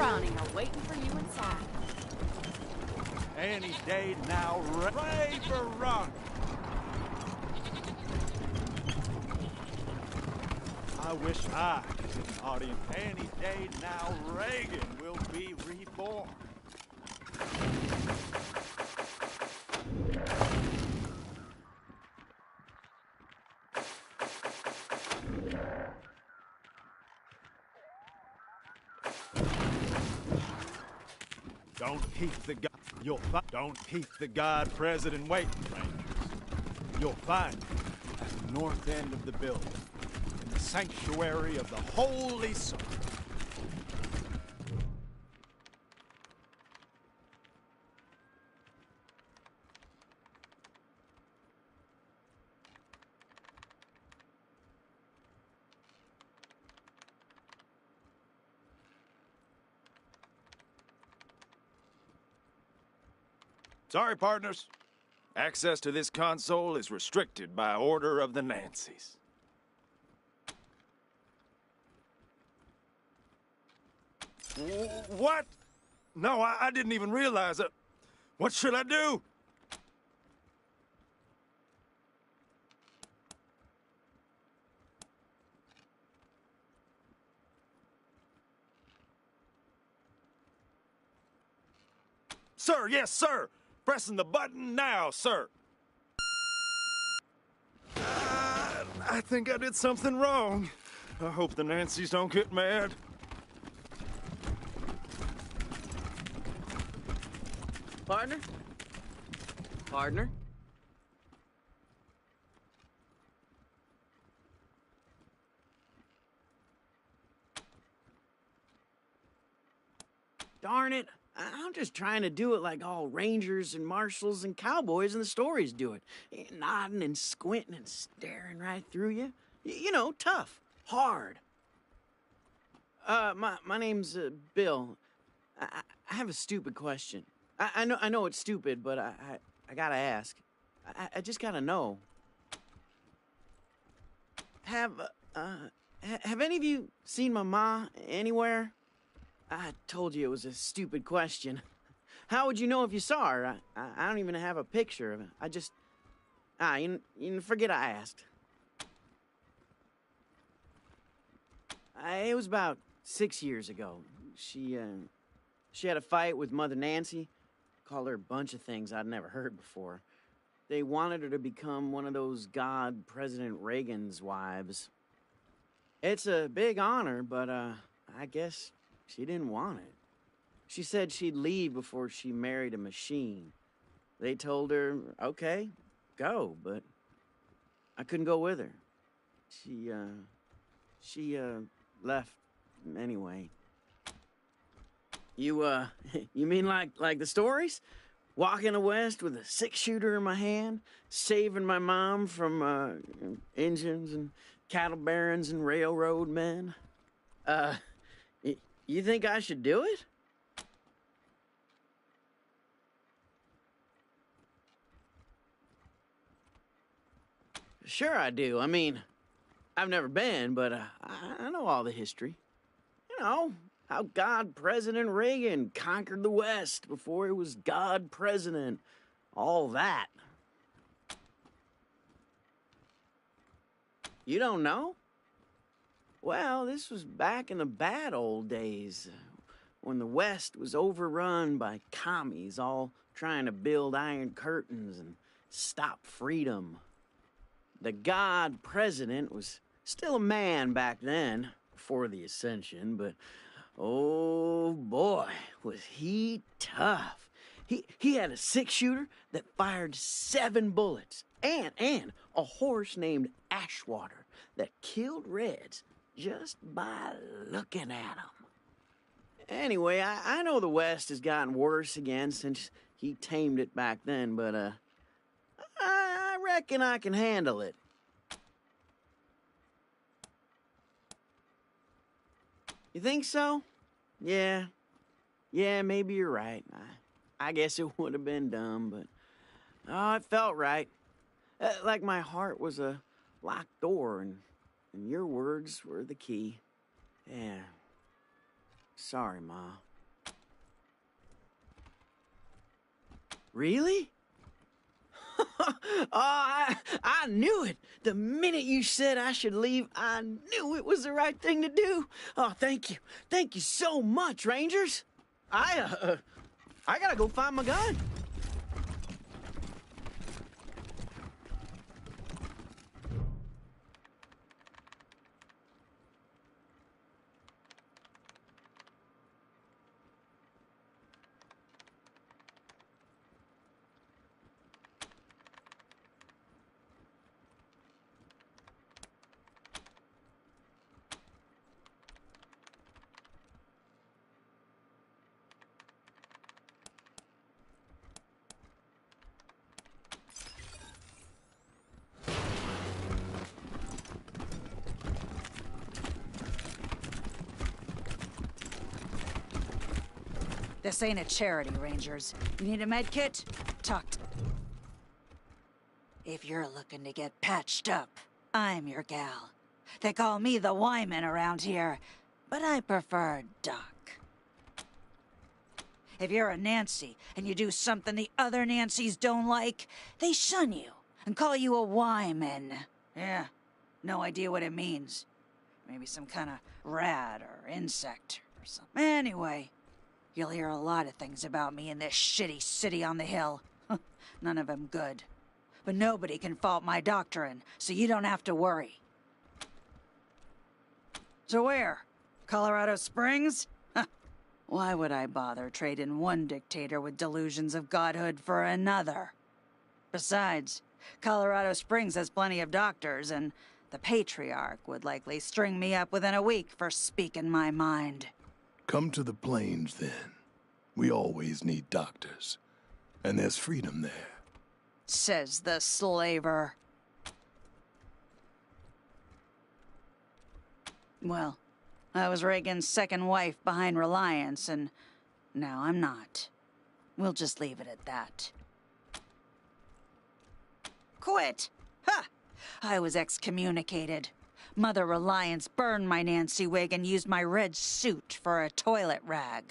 Ronnie are waiting for you inside. Any day now, pray for Ron. I wish I could get an audience. Any day now, Reagan will be reborn. Don't keep the God. Don't keep the God President waiting, Rangers. You'll find him at the north end of the building, in the sanctuary of the Holy Soul. Sorry, partners. Access to this console is restricted by order of the Nancys. What? No, I didn't even realize it. What should I do? Sir, yes, sir. Pressing the button now, sir. I think I did something wrong. I hope the Nancys don't get mad. Partner? Partner? Darn it. I'm just trying to do it like all rangers and marshals and cowboys in the stories do it. Nodding and squinting and staring right through you. You know, tough, hard. My name's Bill. I have a stupid question. I know it's stupid, but I gotta ask. I just gotta know. Have any of you seen my ma anywhere? I told you it was a stupid question. How would you know if you saw her? I don't even have a picture of her. I just... you forget I asked. It was about 6 years ago. She had a fight with Mother Nancy. Called her a bunch of things I'd never heard before. They wanted her to become one of those God President Reagan's wives. It's a big honor, but I guess she didn't want it. She said she'd leave before she married a machine. They told her, okay, go, but I couldn't go with her. She left anyway. You mean like the stories? Walking the West with a 6-shooter in my hand, saving my mom from engines and cattle barons and railroad men? You think I should do it? Sure I do. I mean, I've never been, but I know all the history. You know, how God President Reagan conquered the West before he was God President. All that. You don't know? Well, this was back in the bad old days, when the West was overrun by commies all trying to build iron curtains and stop freedom. The God President was still a man back then, before the Ascension, but oh boy, was he tough. He had a 6-shooter that fired 7 bullets, and a horse named Ashwater that killed Reds just by looking at them. Anyway, I know the West has gotten worse again since he tamed it back then, but I reckon I can handle it. You think so? Yeah, maybe you're right. I guess it would have been dumb, but oh, it felt right. Like my heart was a locked door, and your words were the key. Yeah. Sorry, Ma. Really? I knew it. The minute you said I should leave, I knew it was the right thing to do. Oh, thank you. Thank you so much, Rangers. I gotta go find my gun. This ain't a charity, Rangers. You need a med kit? If you're looking to get patched up, I'm your gal. They call me the Wyman around here, but I prefer Doc. If you're a Nancy and you do something the other Nancys don't like, they shun you and call you a Wyman. Yeah, no idea what it means. Maybe some kind of rat or insect or something. Anyway, you'll hear a lot of things about me in this shitty city on the hill. None of them good. But nobody can fault my doctrine, so you don't have to worry. So where? Colorado Springs? Why would I bother trading one dictator with delusions of godhood for another? Besides, Colorado Springs has plenty of doctors, and the Patriarch would likely string me up within a week for speaking my mind. Come to the plains, then. We always need doctors. And there's freedom there. Says the slaver. Well, I was Reagan's second wife behind Reliance, and now I'm not. We'll just leave it at that. Quit! Ha! I was excommunicated. Mother Reliance burned my Nancy wig and used my red suit for a toilet rag.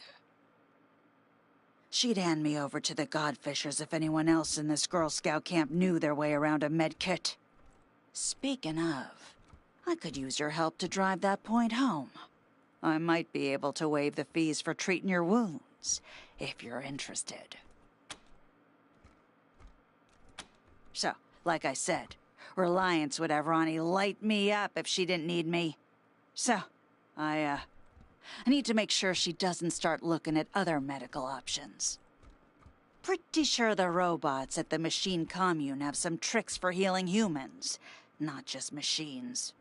She'd hand me over to the Godfishers if anyone else in this Girl Scout camp knew their way around a med kit. Speaking of, I could use your help to drive that point home. I might be able to waive the fees for treating your wounds, if you're interested. So, like I said, Reliance would have Ronnie light me up if she didn't need me. So, I need to make sure she doesn't start looking at other medical options. Pretty sure the robots at the machine commune have some tricks for healing humans, not just machines.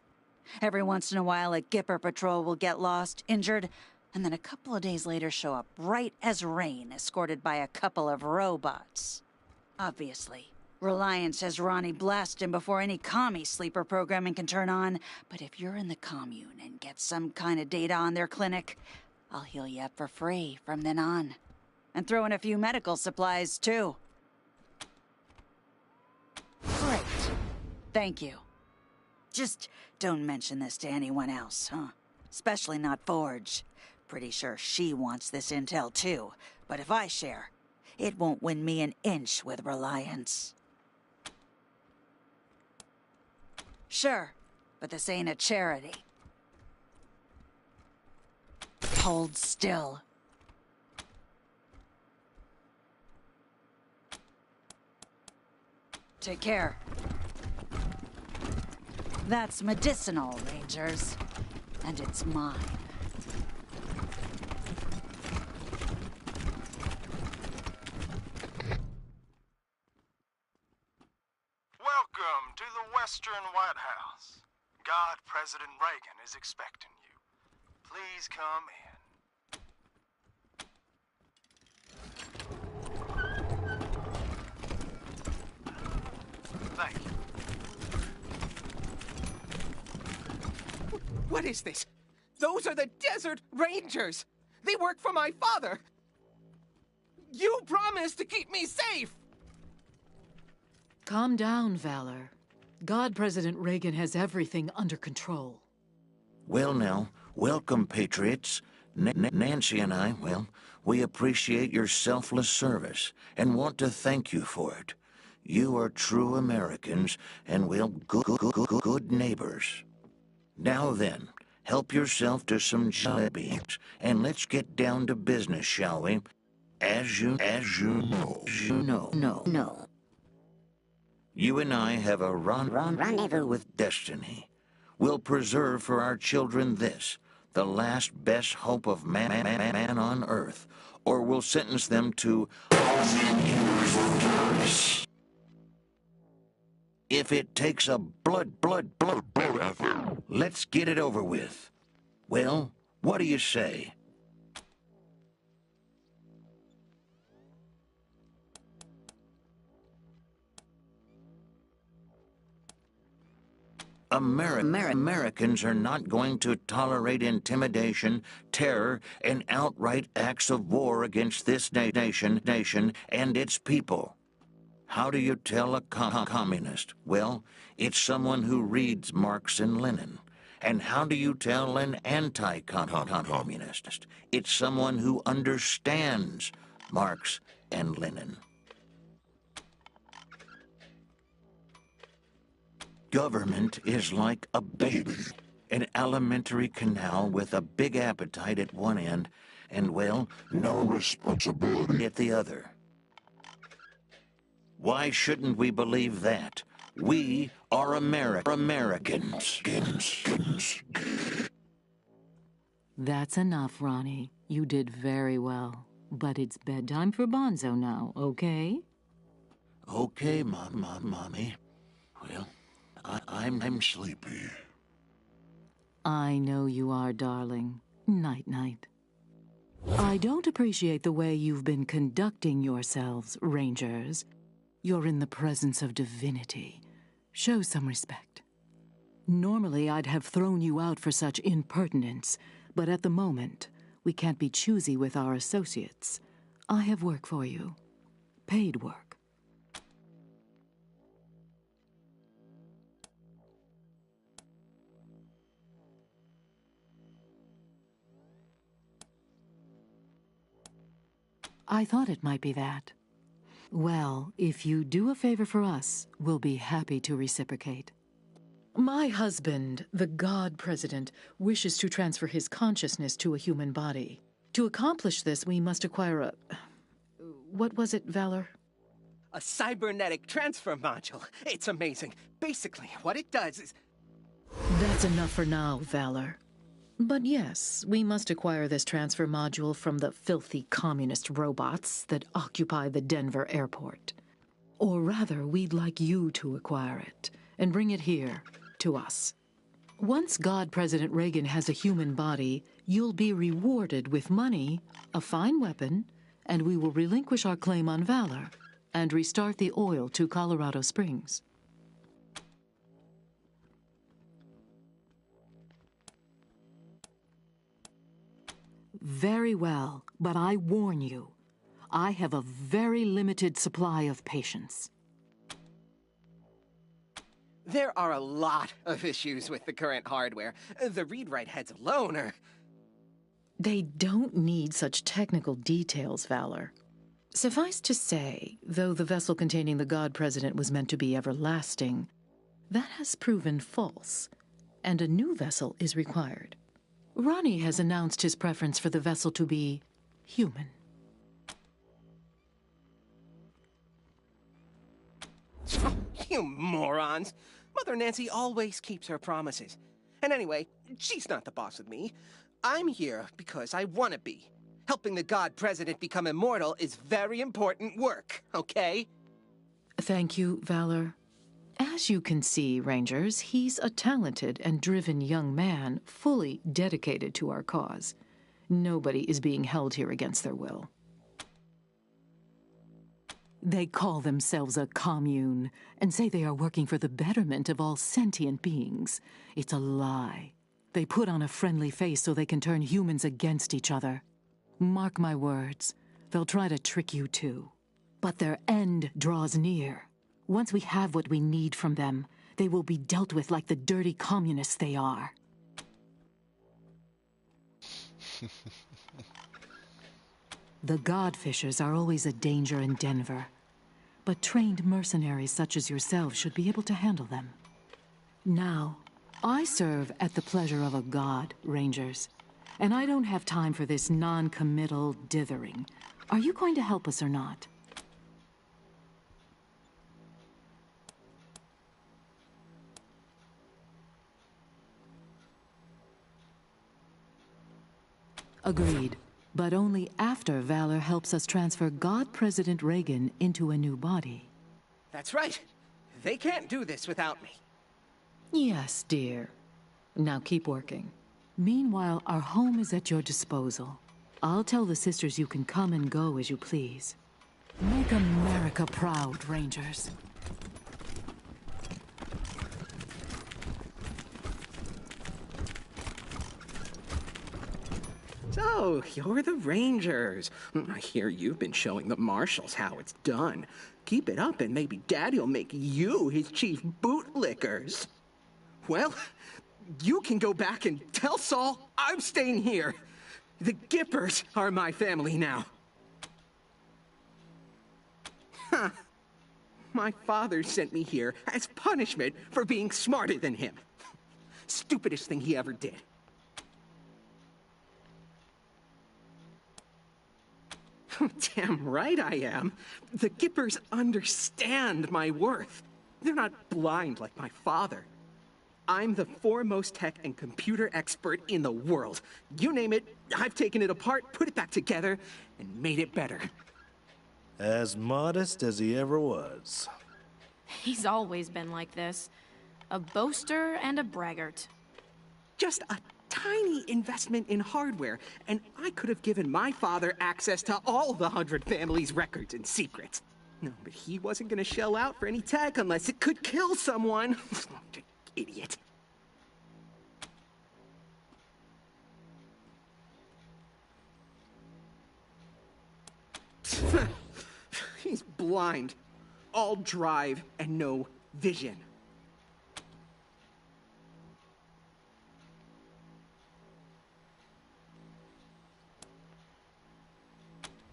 Every once in a while, a Gipper patrol will get lost, injured, and then a couple of days later show up right as rain, escorted by a couple of robots. Obviously, Reliance has Ronnie blast him before any commie sleeper programming can turn on, but if you're in the commune and get some kind of data on their clinic, I'll heal you up for free from then on. And throw in a few medical supplies, too. Great. Thank you. Just don't mention this to anyone else, huh? Especially not Forge. Pretty sure she wants this intel, too. But if I share, it won't win me an inch with Reliance. Sure, but this ain't a charity. Hold still. Take care. That's medicinal, Rangers. And it's mine. Welcome to the Western White House. God President Reagan is expecting you. Please come in. Thank you. What is this? Those are the Desert Rangers! They work for my father! You promised to keep me safe! Calm down, Valor. God President Reagan has everything under control. Well now, welcome, Patriots. Nancy and I, well, We appreciate your selfless service and want to thank you for it. You are true Americans and good neighbors. Now then, help yourself to some jalebies, and let's get down to business, shall we? As you know. You and I have a rendezvous with destiny. We'll preserve for our children this, the last best hope of man on earth, or we'll sentence them to... If it takes a blood, let's get it over with. Well, what do you say? Americans are not going to tolerate intimidation, terror, and outright acts of war against this nation and its people. How do you tell a communist? Well, it's someone who reads Marx and Lenin. And how do you tell an anti-communist? It's someone who understands Marx and Lenin. Government is like a baby, an alimentary canal with a big appetite at one end and, well, no responsibility at the other. Why shouldn't we believe that? We are Americans. That's enough, Ronnie. You did very well. But it's bedtime for Bonzo now, okay? Okay, Mommy. Well, I'm sleepy. I know you are, darling. Night-night. I don't appreciate the way you've been conducting yourselves, Rangers. You're in the presence of divinity. Show some respect. Normally, I'd have thrown you out for such impertinence, but at the moment, we can't be choosy with our associates. I have work for you. Paid work. I thought it might be that. Well, if you do a favor for us, we'll be happy to reciprocate. My husband, the God President, wishes to transfer his consciousness to a human body. To accomplish this, we must acquire a... What was it, Valor? A cybernetic transfer module. It's amazing. Basically, what it does is... That's enough for now, Valor. But yes, we must acquire this transfer module from the filthy communist robots that occupy the Denver airport. Or rather, we'd like you to acquire it and bring it here, to us. Once God President Reagan has a human body, you'll be rewarded with money, a fine weapon, and we will relinquish our claim on Valor and restart the oil to Colorado Springs. Very well, but I warn you, I have a very limited supply of patience. There are a lot of issues with the current hardware. The read-write heads alone are... They don't need such technical details, Valor. Suffice to say, though the vessel containing the God President was meant to be everlasting, that has proven false, and a new vessel is required. Ronnie has announced his preference for the vessel to be human. You morons! Mother Nancy always keeps her promises. And anyway, she's not the boss of me. I'm here because I want to be. Helping the God President become immortal is very important work, okay? Thank you, Valor. As you can see, Rangers, he's a talented and driven young man, fully dedicated to our cause. Nobody is being held here against their will. They call themselves a commune and say they are working for the betterment of all sentient beings. It's a lie. They put on a friendly face so they can turn humans against each other. Mark my words, they'll try to trick you too. But their end draws near. Once we have what we need from them, they will be dealt with like the dirty communists they are. The Godfishers are always a danger in Denver. But trained mercenaries such as yourselves should be able to handle them. Now, I serve at the pleasure of a god, Rangers. And I don't have time for this non-committal dithering. Are you going to help us or not? Agreed. But only after Valor helps us transfer God President Reagan into a new body. That's right. They can't do this without me. Yes, dear. Now keep working. Meanwhile, our home is at your disposal. I'll tell the sisters you can come and go as you please. Make America proud, Rangers. So, you're the Rangers. I hear you've been showing the marshals how it's done. Keep it up and maybe Daddy'll make you his chief bootlickers. Well, you can go back and tell Saul I'm staying here. The Gippers are my family now. Huh. My father sent me here as punishment for being smarter than him. Stupidest thing he ever did. Damn right I am. The Gippers understand my worth. They're not blind like my father. I'm the foremost tech and computer expert in the world. You name it, I've taken it apart, put it back together, and made it better. As modest as he ever was. He's always been like this. A boaster and a braggart. Just a tiny investment in hardware, and I could have given my father access to all the 100 families' records and secrets. No, but he wasn't gonna shell out for any tech unless it could kill someone. Idiot. He's blind. All drive and no vision.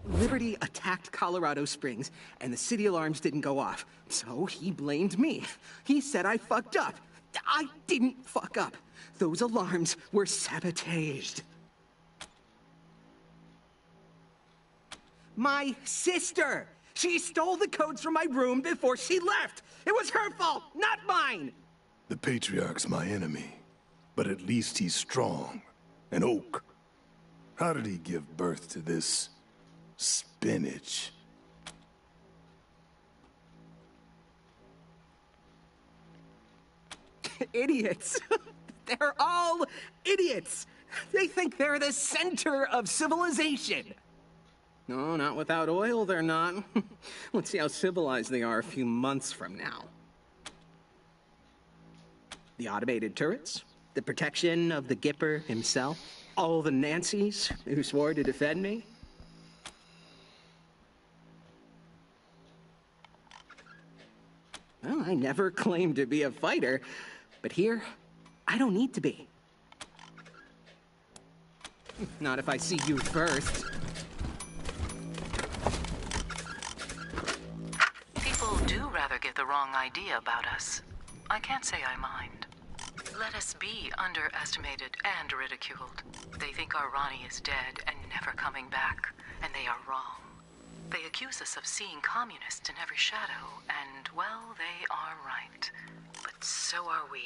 Liberty attacked Colorado Springs, and the city alarms didn't go off. So he blamed me. He said I fucked up. I didn't fuck up. Those alarms were sabotaged. My sister! She stole the codes from my room before she left! It was her fault, not mine! The Patriarch's my enemy, but at least he's strong. An oak. How did he give birth to this spinach? Idiots. They're all idiots. They think they're the center of civilization. No, not without oil, they're not. Let's see how civilized they are a few months from now. The automated turrets, the protection of the Gipper himself, all the Nancys who swore to defend me. Well, I never claimed to be a fighter, but here, I don't need to be. Not if I see you first. People do rather get the wrong idea about us. I can't say I mind. Let us be underestimated and ridiculed. They think our Ronnie is dead and never coming back, and they are wrong. They accuse us of seeing communists in every shadow, and, well, they are right. But so are we.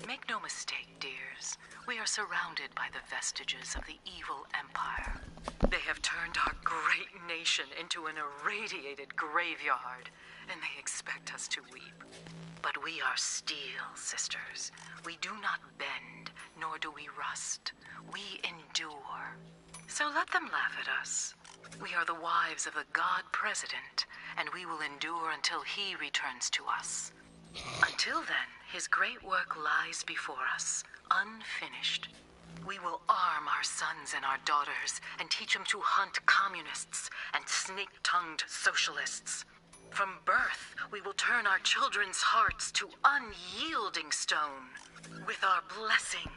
Make no mistake, dears. We are surrounded by the vestiges of the evil empire. They have turned our great nation into an irradiated graveyard, and they expect us to weep. But we are steel, sisters. We do not bend, nor do we rust. We endure. So let them laugh at us. We are the wives of the God President, and we will endure until he returns to us. Until then, his great work lies before us, unfinished. We will arm our sons and our daughters and teach them to hunt communists and snake-tongued socialists. From birth, we will turn our children's hearts to unyielding stone. With our blessing,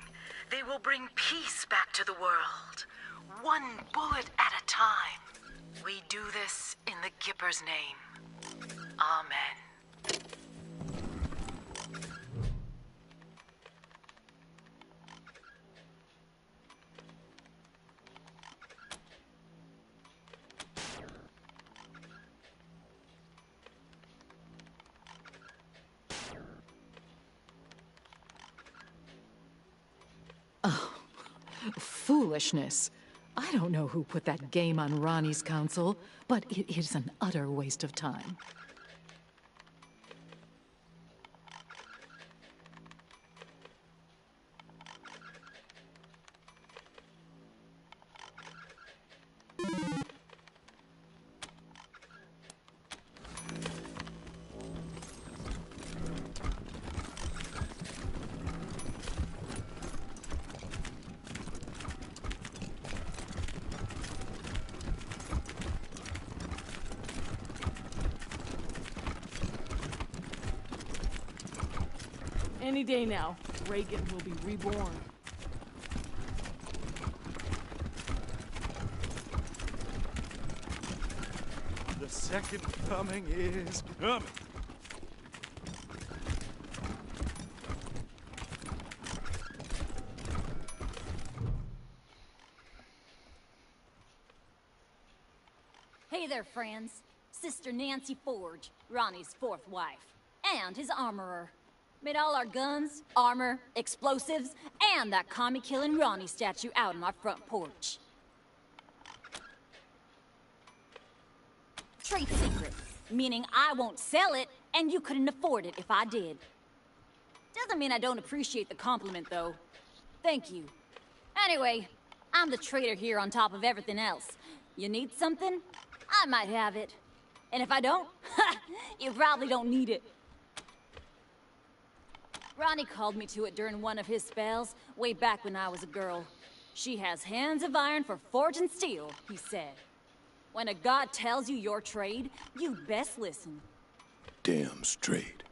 they will bring peace back to the world, one bullet at a time. We do this in the Gipper's name. Amen. Foolishness. I don't know who put that game on Ronnie's council, but it is an utter waste of time. Any day now, Reagan will be reborn. The second coming is coming. Hey there, friends. Sister Nancy Forge, Ronnie's fourth wife, and his armorer. Made all our guns, armor, explosives, and that commie-killing Ronnie statue out on our front porch. Trade secret, meaning I won't sell it, and you couldn't afford it if I did. Doesn't mean I don't appreciate the compliment, though. Thank you. Anyway, I'm the trader here on top of everything else. You need something? I might have it. And if I don't, you probably don't need it. Ronnie called me to it during one of his spells, way back when I was a girl. She has hands of iron for forging steel, he said. When a god tells you your trade, you'd best listen. Damn straight.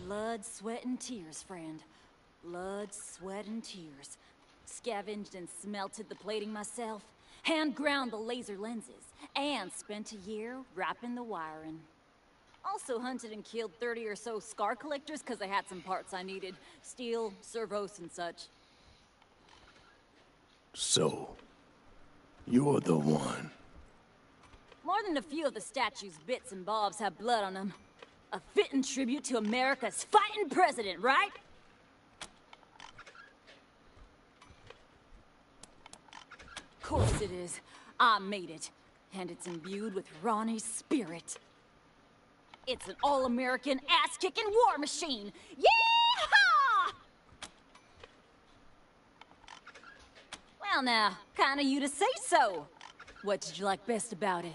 Blood, sweat, and tears, friend. Blood, sweat, and tears. Scavenged and smelted the plating myself, hand ground the laser lenses, and spent a year wrapping the wiring. Also hunted and killed 30 or so scar collectors because they had some parts I needed. Steel, servos, and such. So, you're the one. More than a few of the statue's bits and bobs have blood on them. A fitting tribute to America's fighting president, right? Of course it is. I made it. And it's imbued with Ronnie's spirit. It's an all-American, ass-kicking war machine! Yeehaw! Well now, kinda you to say so. What did you like best about it?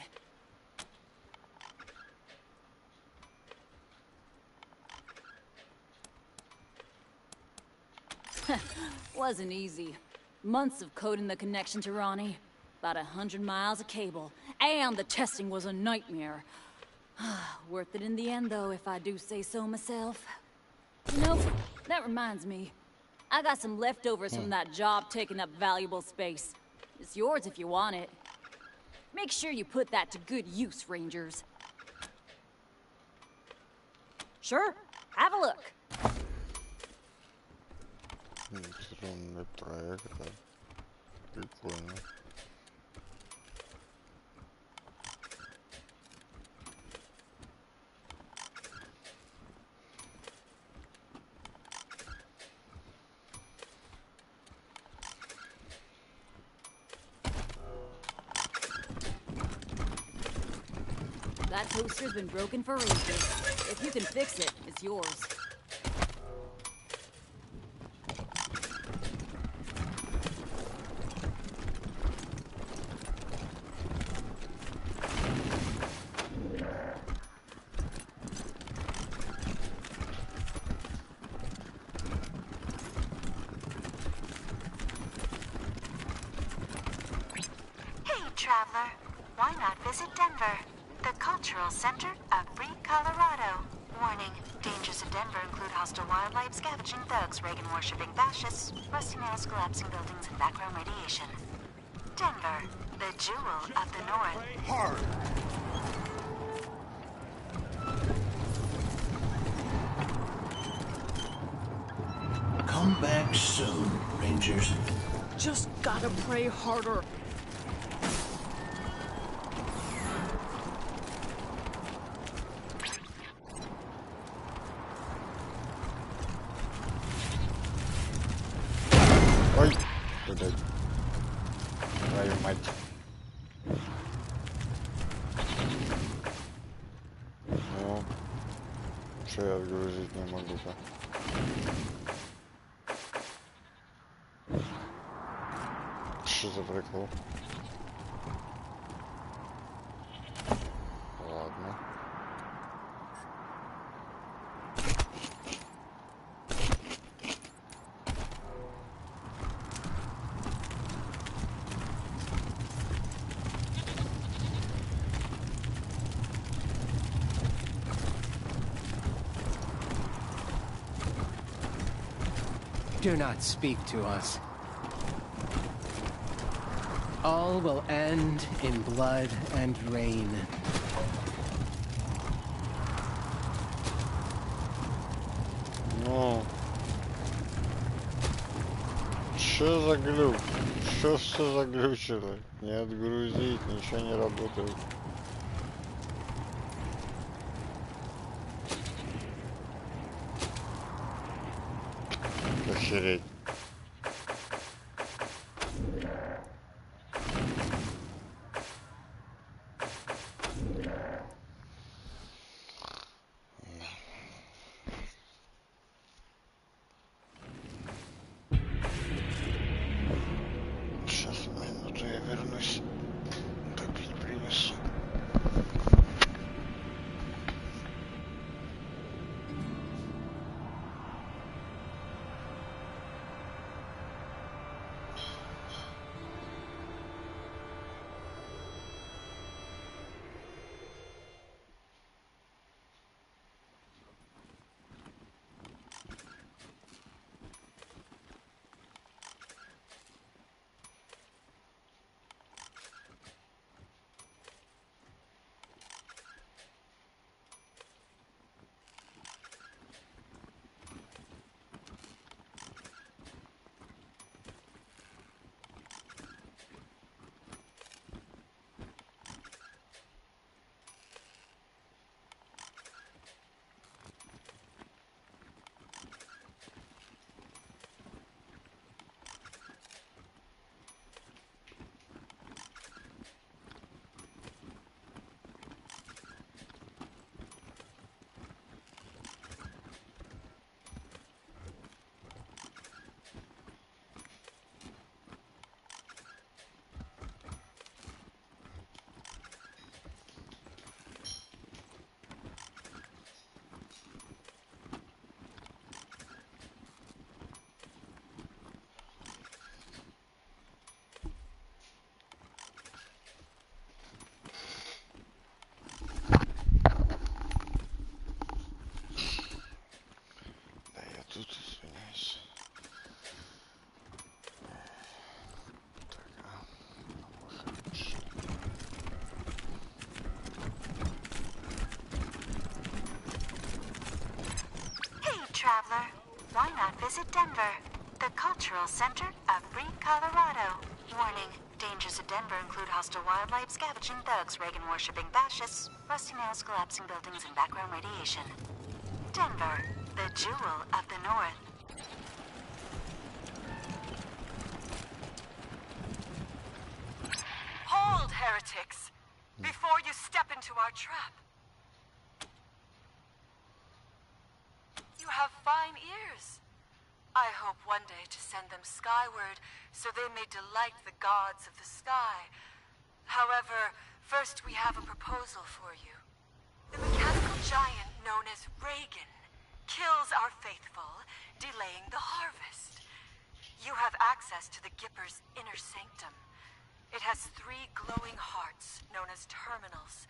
Wasn't easy. Months of coding the connection to Ronnie. About 100 miles of cable. And the testing was a nightmare. Worth it in the end, though, if I do say so myself. You know, that reminds me. I got some leftovers from that job taking up valuable space. It's yours if you want it. Make sure you put that to good use, Rangers. Sure, have a look. Электронный проектор. Прикольно. That toaster's been broken for ages. If you can fix it, it's yours. Hey, traveler. Why not visit Denver? The cultural center of free Colorado. Warning, dangers of Denver include hostile wildlife, scavenging thugs, Reagan-worshipping fascists, rusty nails, collapsing buildings, and background radiation. Denver, the jewel of the north. Hard. Come back soon, Rangers. Just gotta pray harder. Ой, блядь. Твою мать. Ну, что я отгрузить не могу-то? Что за прикол? Ладно. Do not speak to us. All will end in blood and rain. Ну, что за глюк? Что заглючило? Не отгрузить, ничего не работает. Охереть. Сейчас, минуту, я вернусь. Допить принесу. Тут извиняюсь. Hey, traveler. Why not visit Denver, the cultural center of free Colorado? Warning, dangers of Denver include hostile wildlife, scavenging thugs, Reagan-worshipping fascists, rusty nails, collapsing buildings, and background radiation. Denver, the jewel of the north. Hold, heretics, before you step into our trap. You have fine ears. I hope one day to send them skyward so they may delight the gods of the sky. However, first we have a proposal for you. The mechanical giant known as Reagan kills our faithful, delaying the harvest. You have access to the Gipper's inner sanctum. It has 3 glowing hearts known as terminals.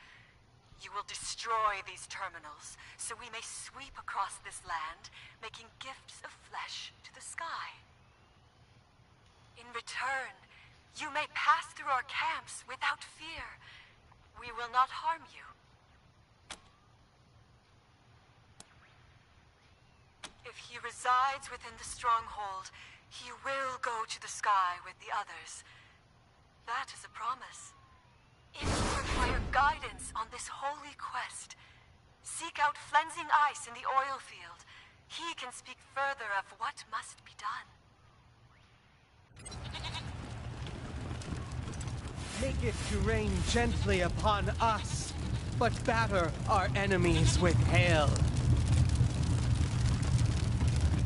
You will destroy these terminals so we may sweep across this land, making gifts of flesh to the sky. In return, You may pass through our camps without fear. We will not harm you. If he resides within the stronghold, he will go to the sky with the others. That is a promise. If you require guidance on this holy quest, seek out Flensing Ice in the oil field. He can speak further of what must be done. Make it to rain gently upon us, but batter our enemies with hail.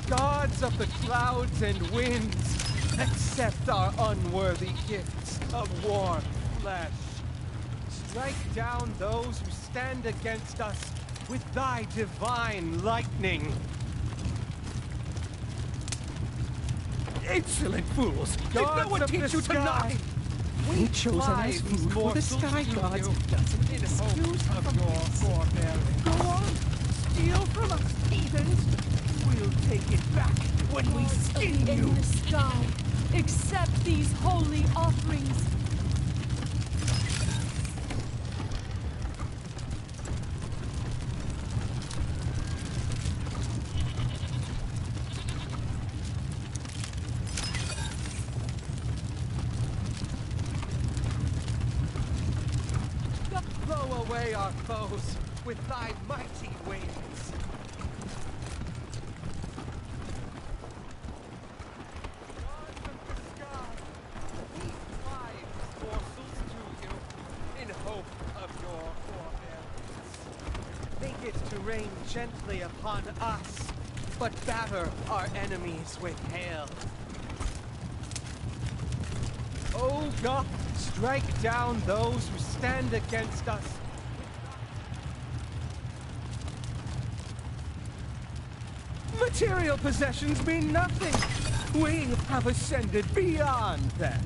Gods of the clouds and winds, accept our unworthy gifts of warm flesh. Strike down those who stand against us with thy divine lightning. Insolent fools! Did no one teach you to knock? We chosen as food for the sky gods. Doesn't excuse of your forbearance. Go on! Steal from us, heathens! We'll take it back when we skin you! In the sky, accept these holy offerings. Blow away our foes with thy mighty wings. Rain gently upon us, but batter our enemies with hail. O God, strike down those who stand against us. Material possessions mean nothing. We have ascended beyond them.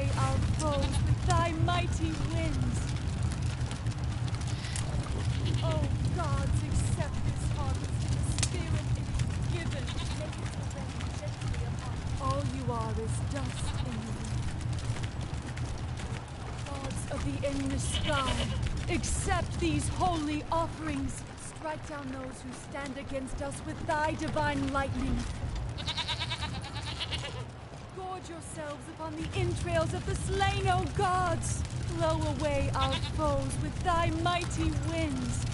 away our foes with thy mighty winds. Oh, gods, accept this harvest in the spirit it is given. Make it rain gently upon all you are is dust in the wind. Gods of the endless sky, accept these holy offerings. Strike down those who stand against us with thy divine lightning. Gorge yourselves upon the entrails of the slain, O gods! Blow away our foes with thy mighty winds.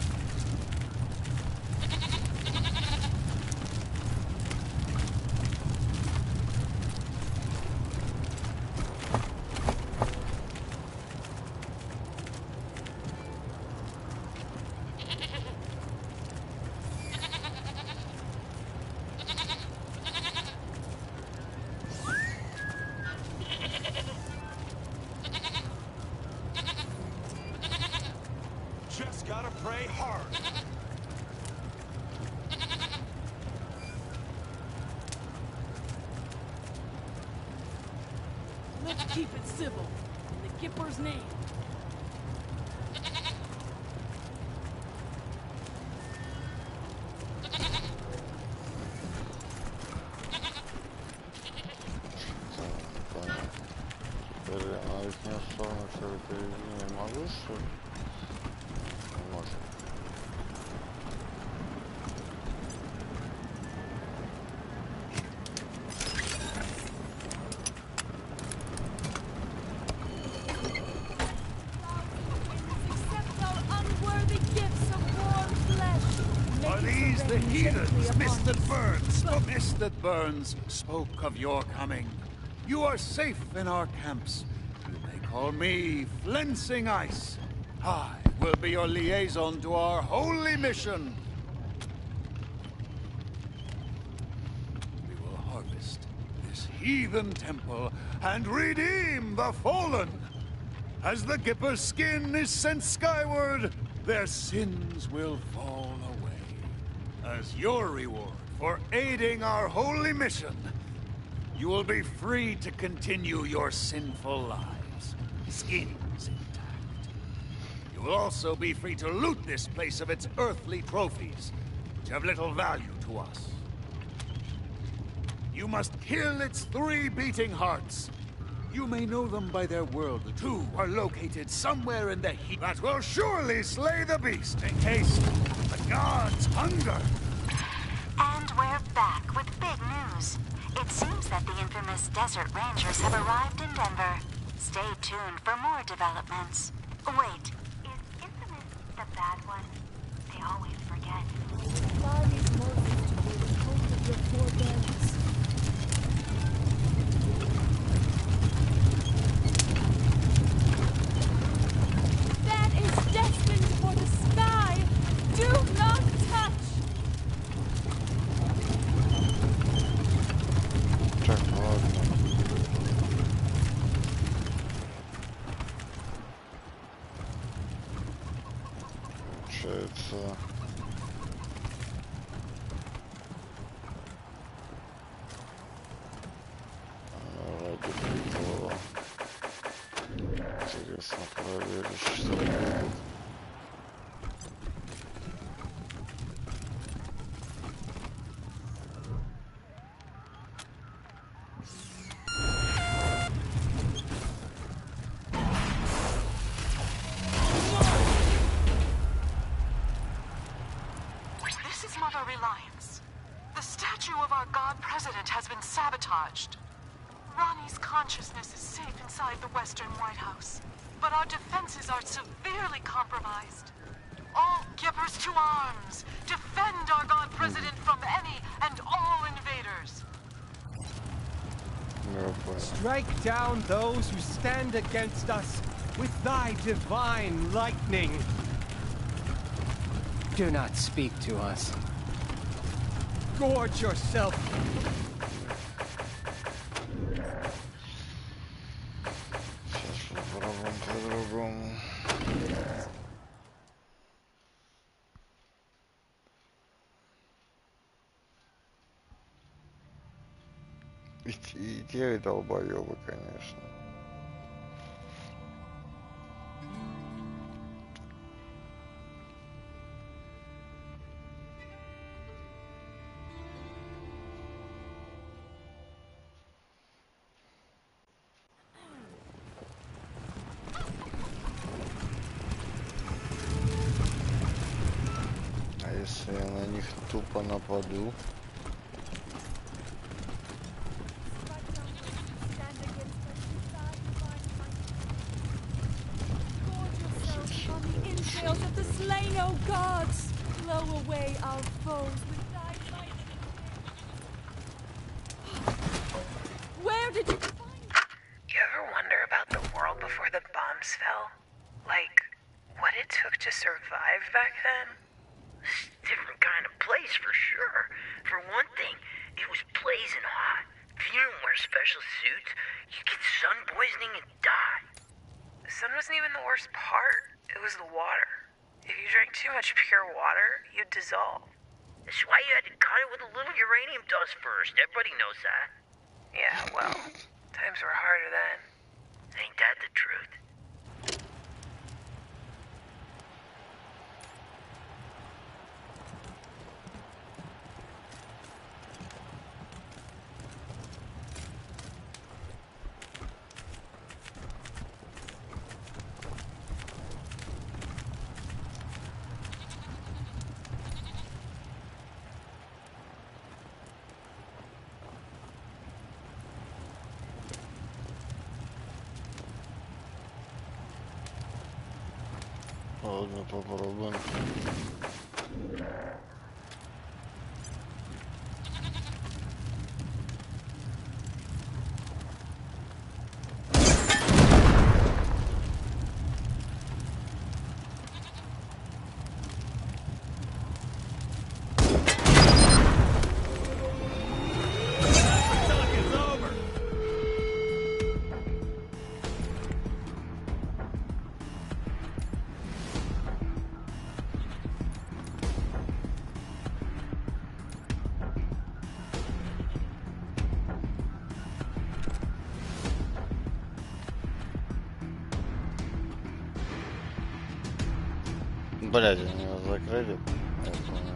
Just gotta pray hard. Let's keep it civil, in the Gipper's name. Теперь, а их не сторону все перейти не могу, что ли? Не может. Are these the heathens, Mist that burns, spoke of your coming? You are safe in our camps. They call me Flensing Ice. I will be your liaison to our holy mission. We will harvest this heathen temple and redeem the fallen. As the Gipper's skin is sent skyward, their sins will fall away. As your reward for aiding our holy mission, you will be free to continue your sinful lives, skins intact. You will also be free to loot this place of its earthly trophies, which have little value to us. You must kill its 3 beating hearts. You may know them by their world. The 2 are located somewhere in the heat that will surely slay the beast and taste the gods' hunger. And we're back with big news. It seems that the infamous Desert Rangers have arrived in Denver. Stay tuned for more developments. Wait, is infamous the bad one? They always forget. Fly these mortals to you the hope of your forbearance. That is destined for the sky! Do not touch! Так, ладно. Получается... Ради прикола. Интересно проверить, что будет. This is Mother Reliance. The statue of our god president has been sabotaged. Ronnie's consciousness is safe inside the Western White House, but our defenses are severely compromised. All Gippers to arms! Defend our god president from any and all invaders! Strike down those who stand against us with thy divine lightning. Do not speak to us. Gorge yourself. Сейчас попробуем по-другому. И те долбоёбы, конечно. них тупо нападу. Of the slain, O gods, blow away our foes with thy might. Where did you find? You ever wonder about the world before the bombs fell? Like, what it took to survive back then? Different kind of place for sure. For one thing, it was blazing hot. If you didn't wear special suits, you get sun poisoning and die. The sun wasn't even the worst part. It was the water. If you drank too much pure water, you'd dissolve. That's why you had to cut it with a little uranium dust first. Everybody knows that. Yeah, well, times were harder then. Ain't that the truth? Ладно, попробуем. Блядь, они его закрыли. Я понял.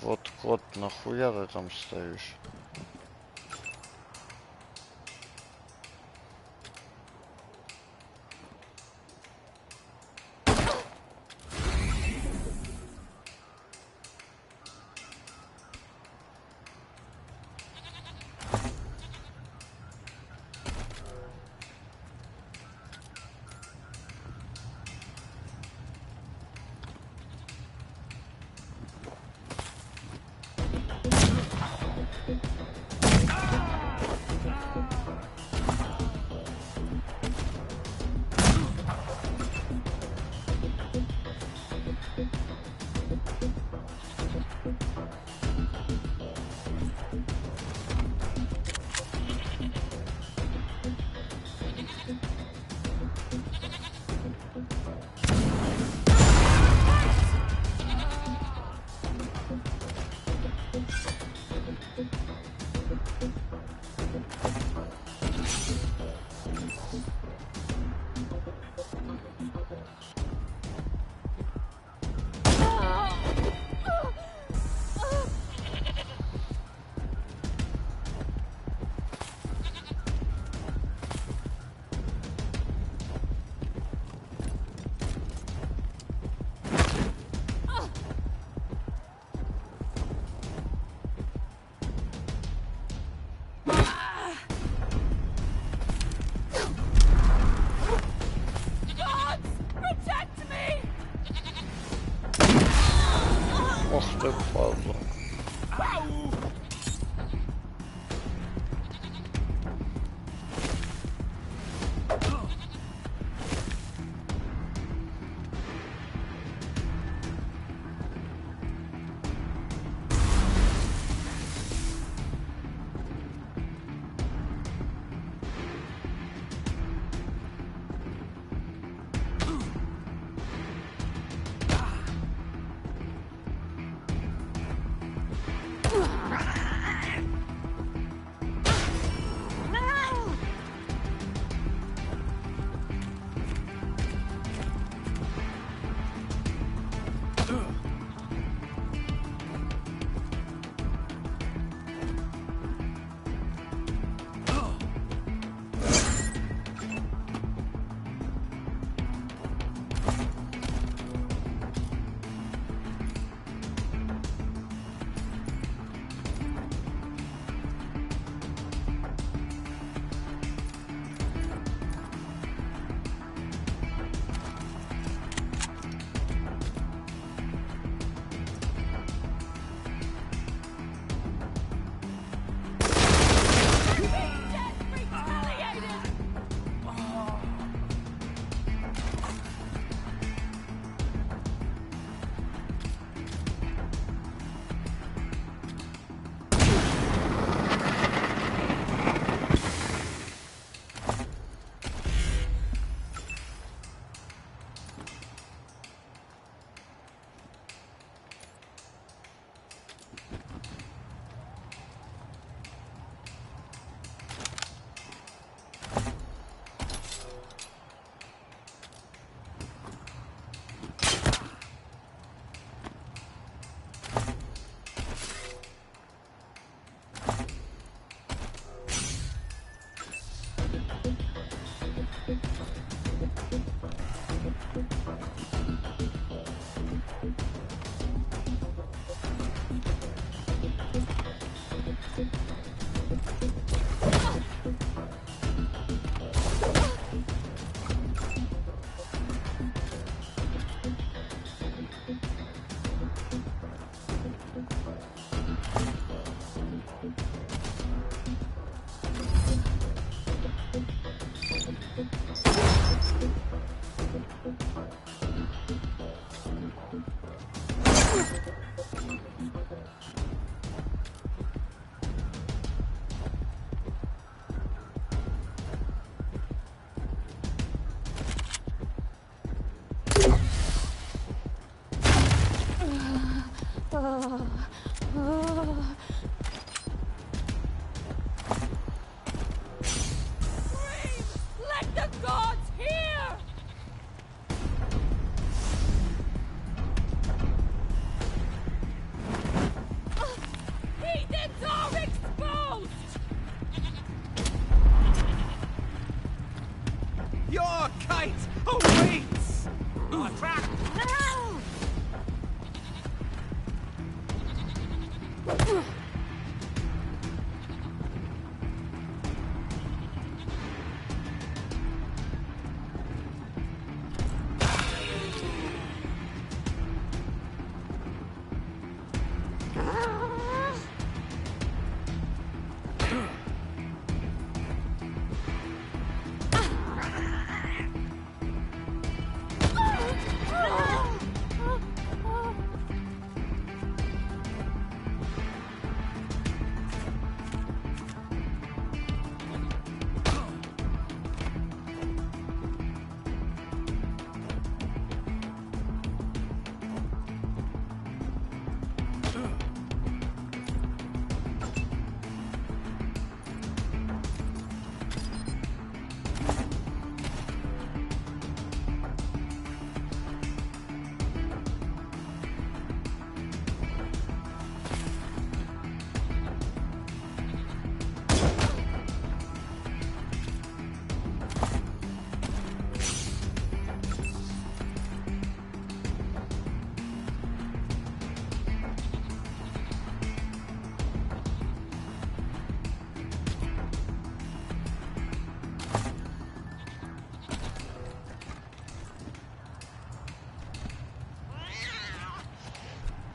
Вот кот, нахуя ты там стоишь? Ах ты, падла. Let the gods hear! Heathens are exposed! Your kite awaits! Attack!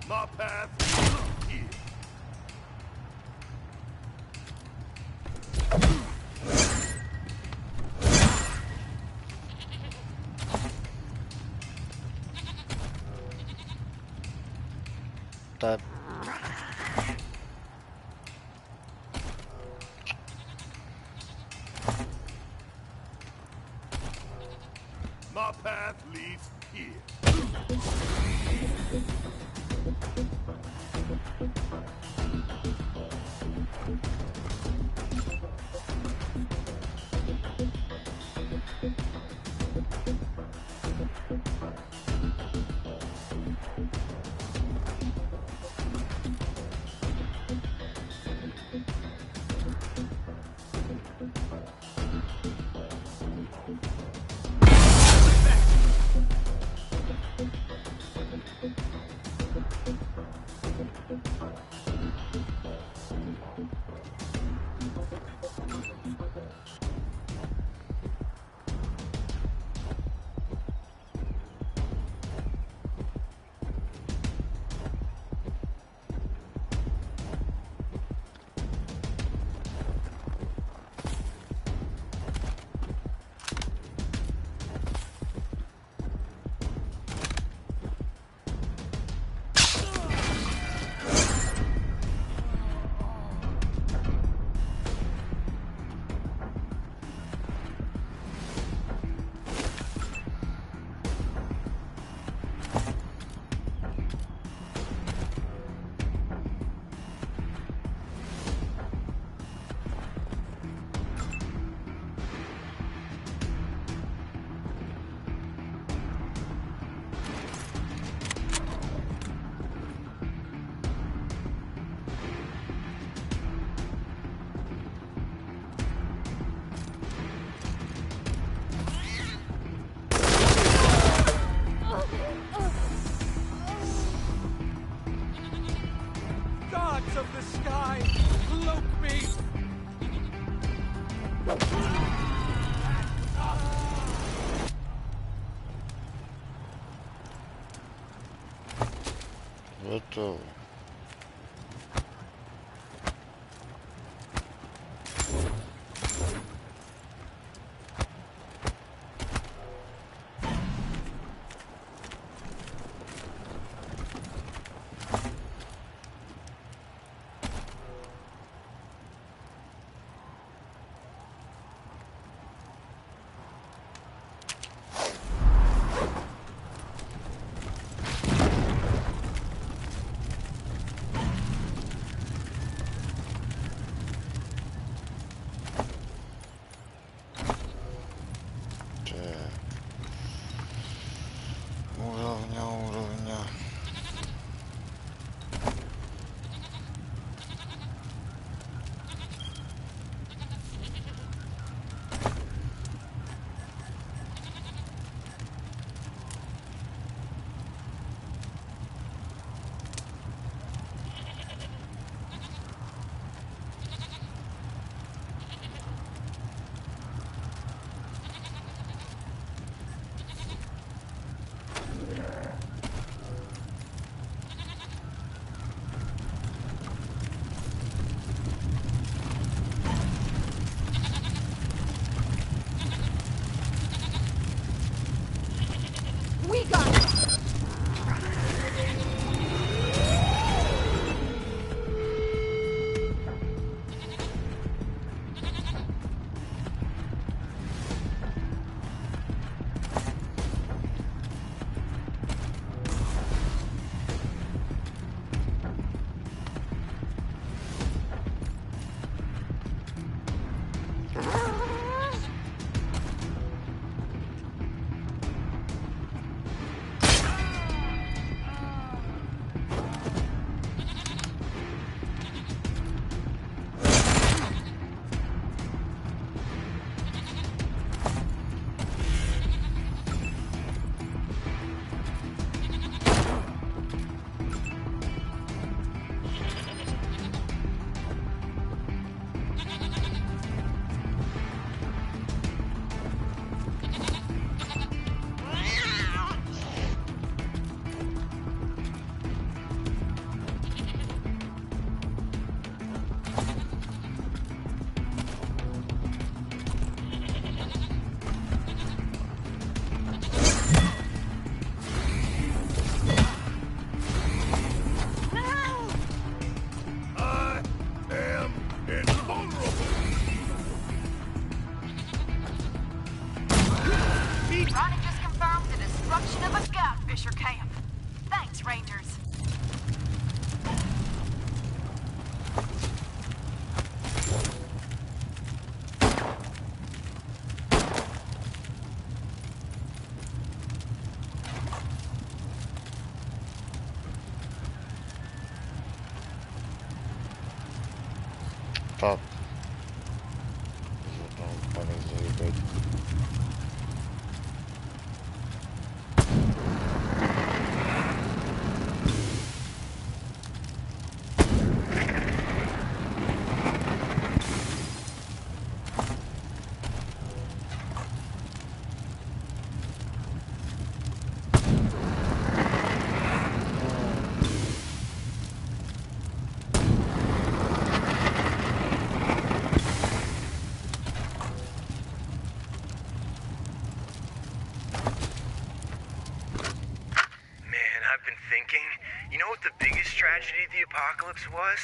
My path here. Так. My path leads here. Gods of the sky, cloak me! Готово. назад. Потом пора заебать. Tragedy of the apocalypse was?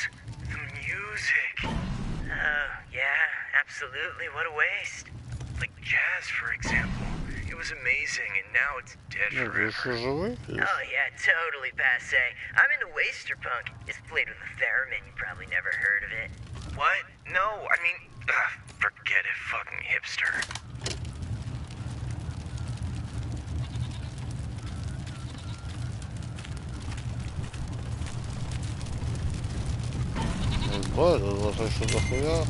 The music. Oh, yeah, absolutely. What a waste. Like jazz, for example. It was amazing, and now it's dead forever. Oh, yeah, totally passe. I'm into waster punk. It's played with a theremin. You probably never heard of it. What? No, I mean, forget it, fucking hipster. Да, это достаточно дохуя.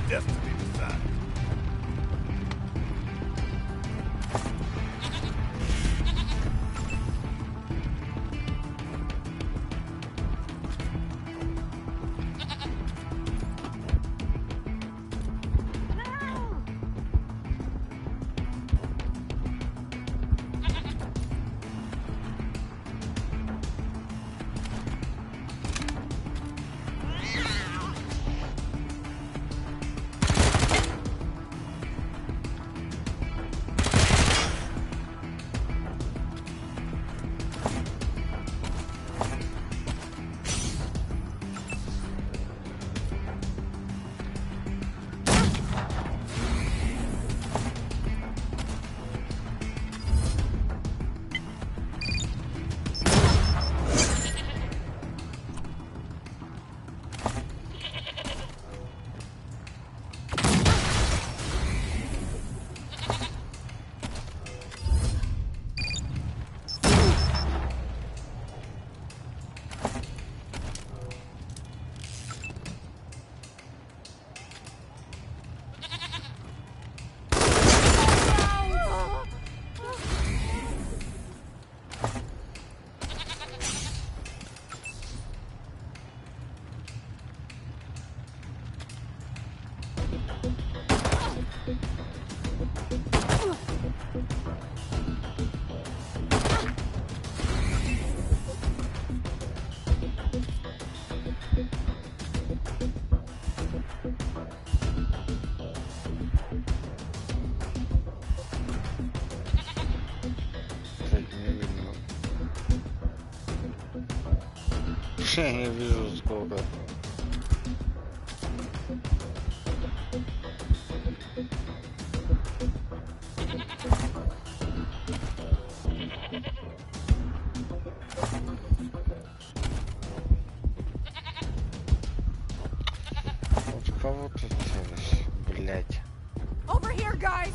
destiny decided. Я не вижу сколько. Вот кого тут целишь, блять? Over here, guys!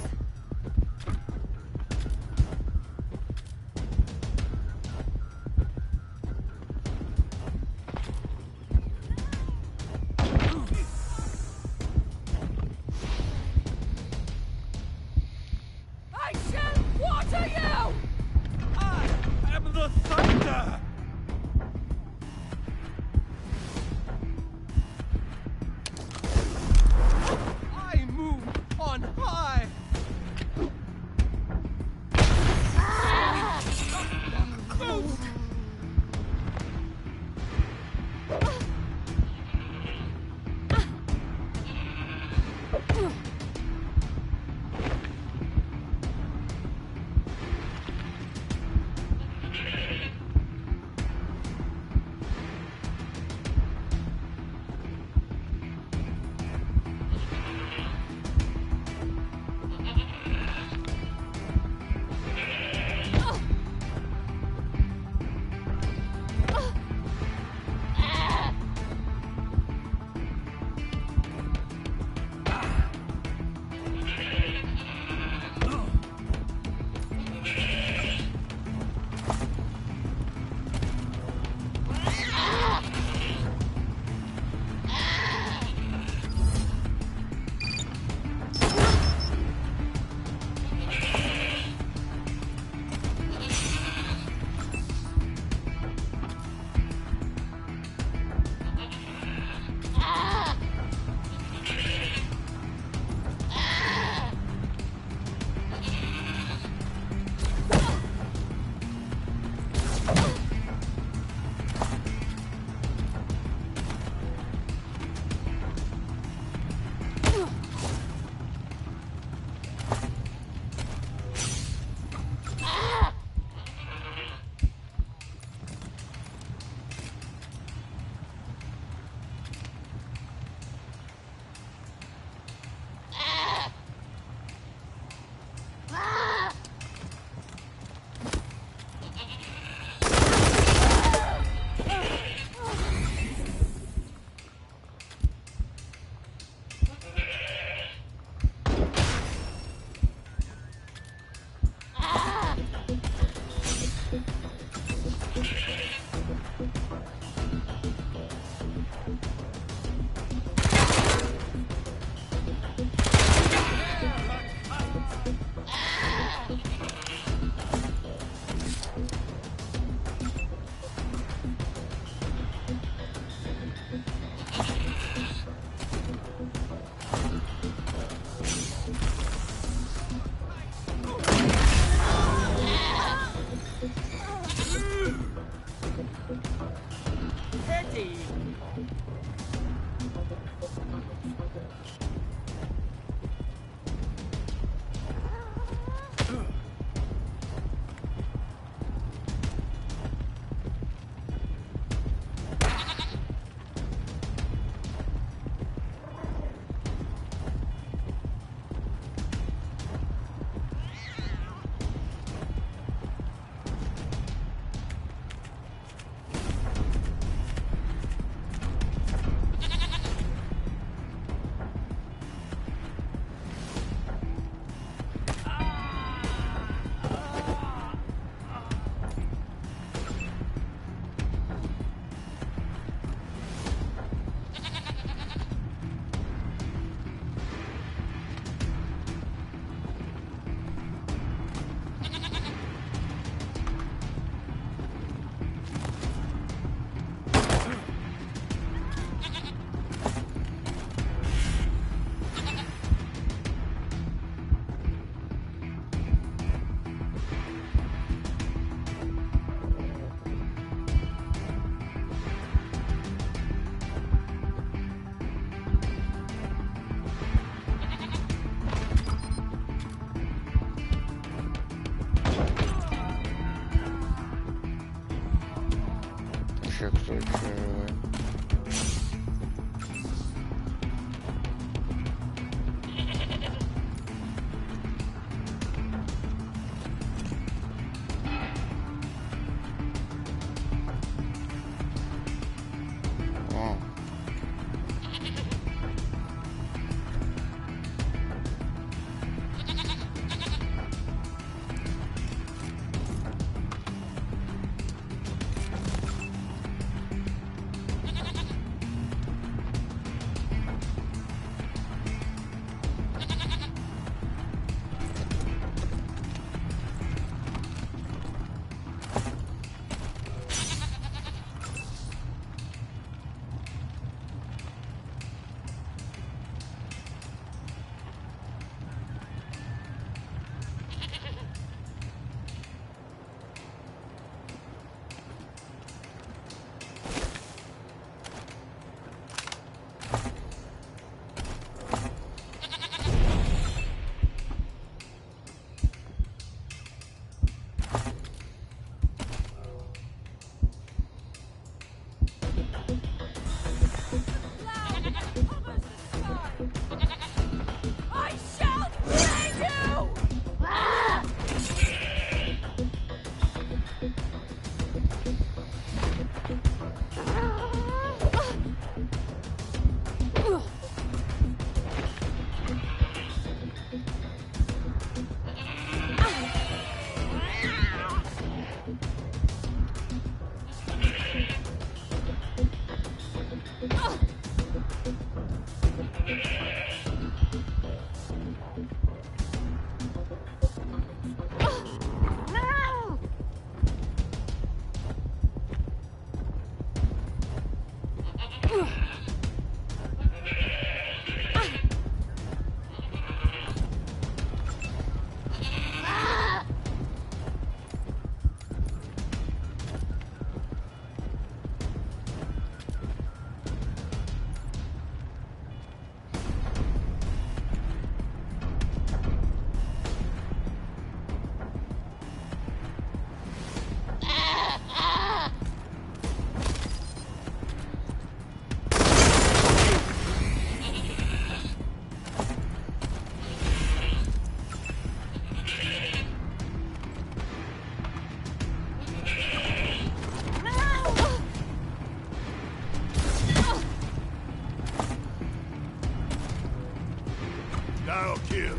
Hostile kill.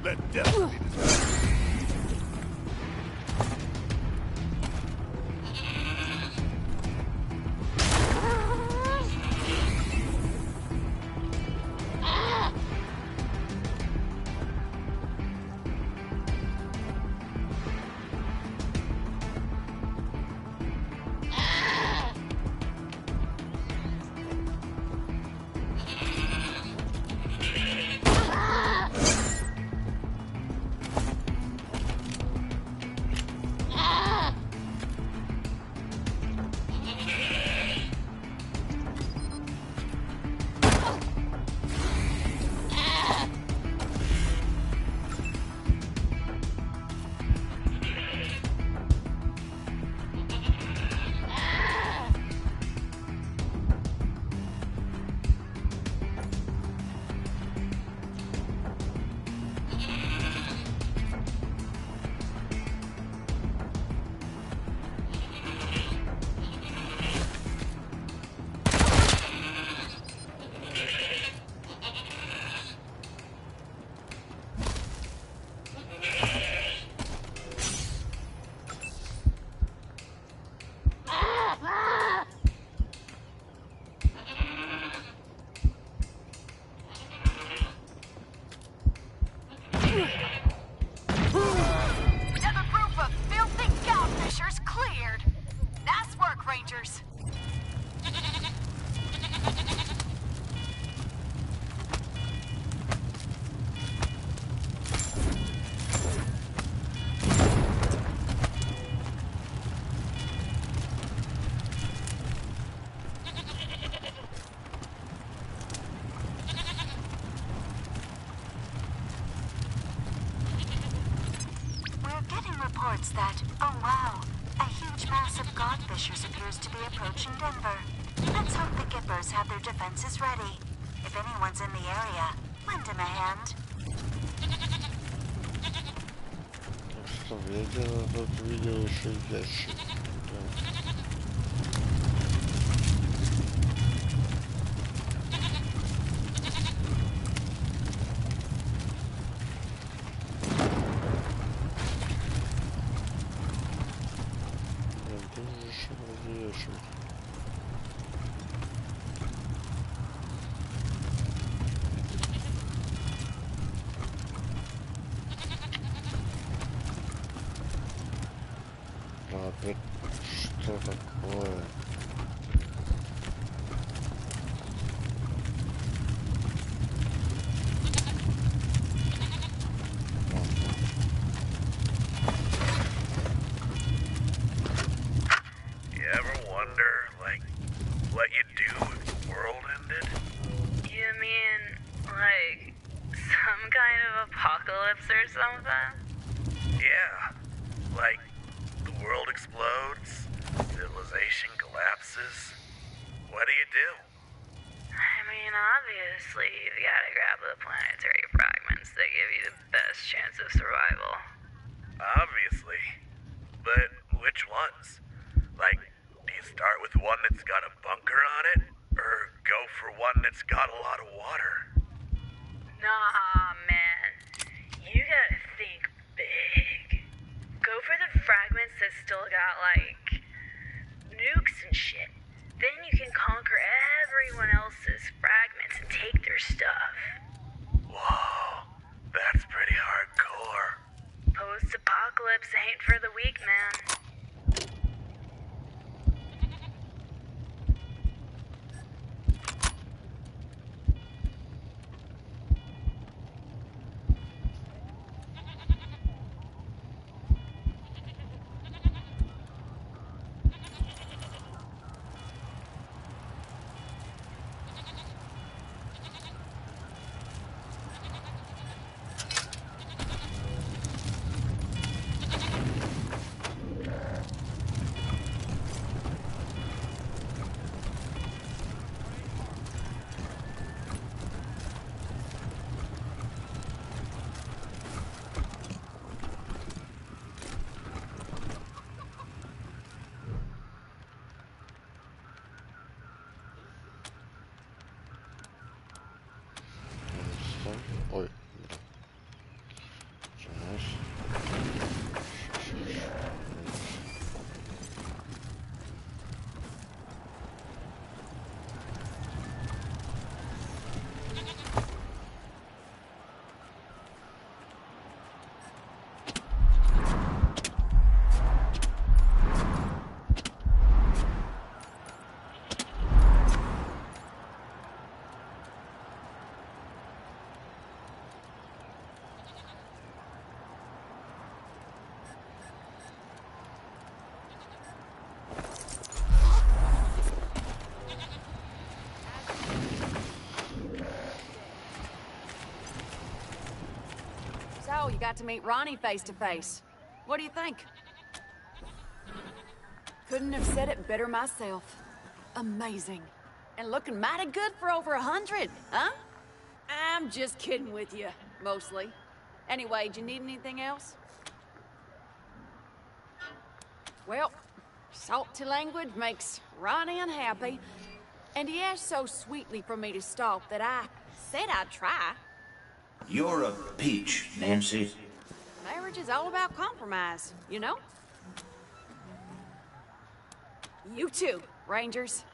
Let death be decided. reports that, oh wow, a huge mass of godfishers appears to be approaching Denver. Let's hope the Gippers have their defenses ready. If anyone's in the area, lend him a hand. Что, я где-то тут видел еще ящик. Что такое? You ever wonder, like, what you'd do if the world ended? You mean, like, some kind of apocalypse or something? Yeah, like, the world explodes, civilization collapses. What do you do? I mean, obviously, you've got to grab the planetary fragments that give you the best chance of survival. Obviously. But which ones? Like, do you start with one that's got a bunker on it? Or go for one that's got a lot of water? Nah, man. You gotta think big. Go for the fragments that still got, like, nukes and shit. Then you can conquer everyone else's fragments and take their stuff. Whoa, that's pretty hardcore. Post-apocalypse ain't for the weak, man. hell, you got to meet Ronnie face to face. What do you think? Couldn't have said it better myself. Amazing. And looking mighty good for over 100, huh? I'm just kidding with you, mostly. Anyway, do you need anything else? Well, salty language makes Ronnie unhappy, and he asked so sweetly for me to stop that I said I'd try. You're a peach, Nancy. Marriage is all about compromise, you know? You too, Rangers.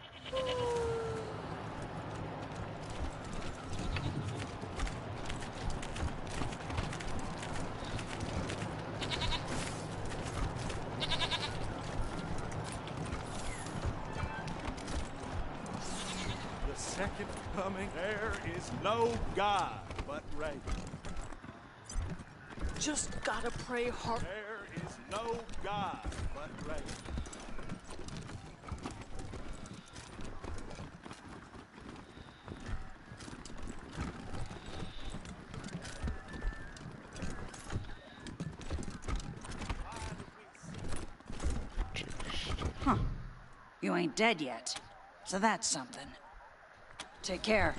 The second coming, there is no God but Reagan. Just gotta pray hard. There is no God but Reagan. Huh. You ain't dead yet. So that's something. Take care.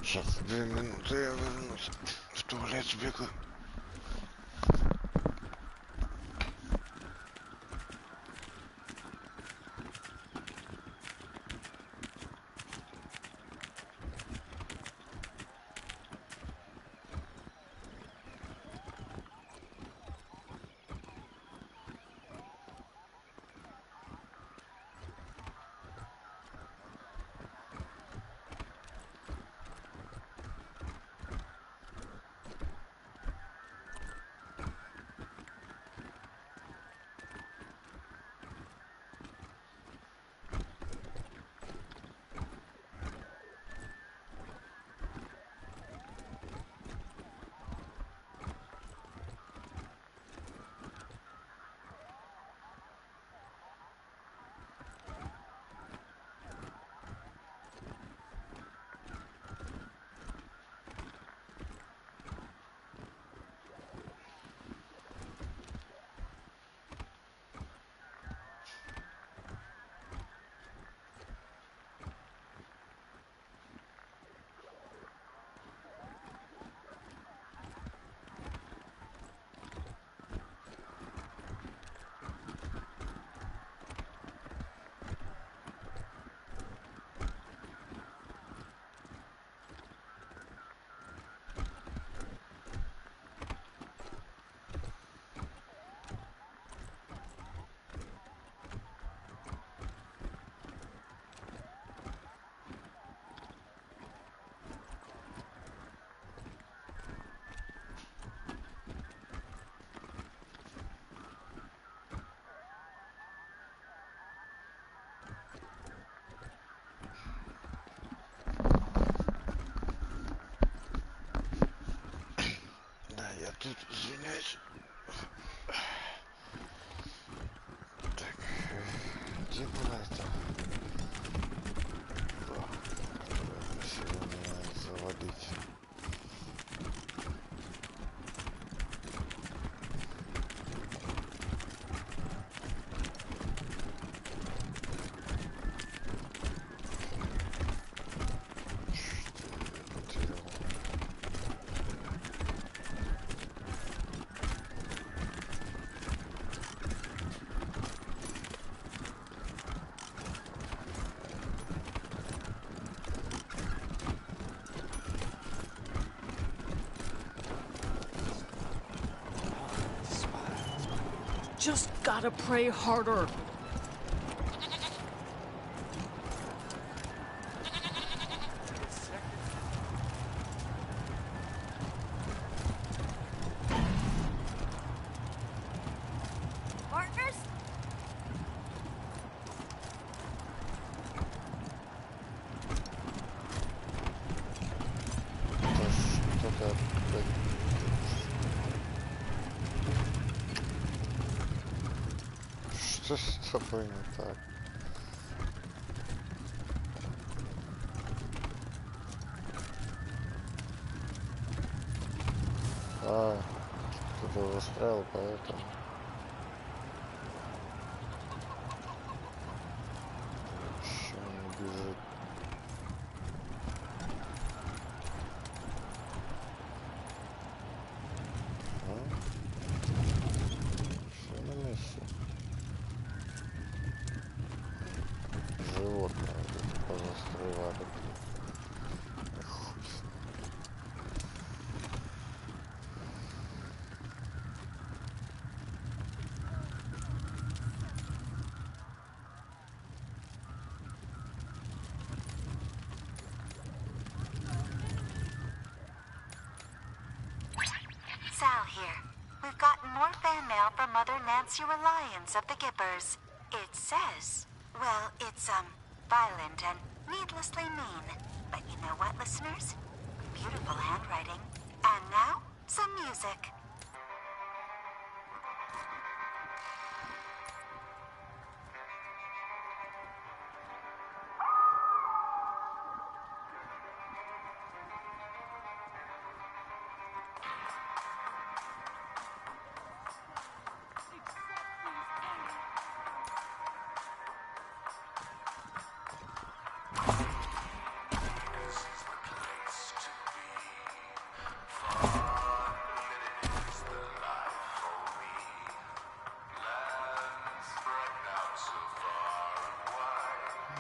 Сейчас 2 минуты, я вернусь. В туалет сбегаю. Я тут извиняюсь. Так, где была это? Население заводить. Just gotta pray harder. Partners? Что-то что с тобой не так? А, кто-то застрял, поэтому... Еще не бежит. Все на месте. Животное позастревали. Sal here. We've gotten more fan mail from Mother Nancy Reliance of the Gippers. It says, well, it's, violent and needlessly mean. But you know what, listeners? Beautiful handwriting. And now, some music.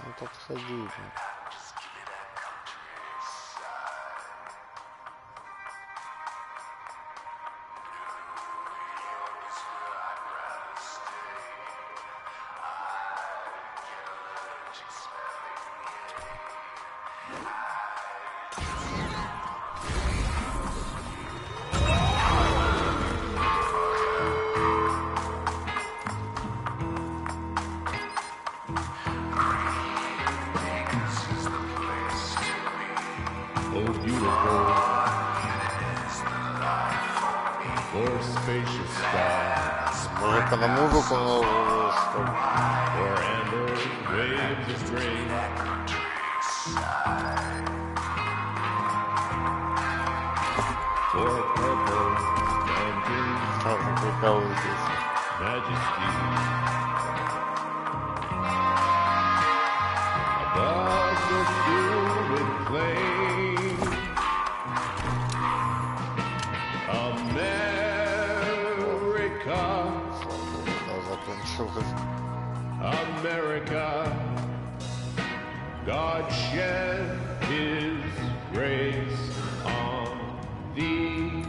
Ну так ходить. Может, на музыку новую, что ли? Прикалывайтесь. America, God shed His grace on thee.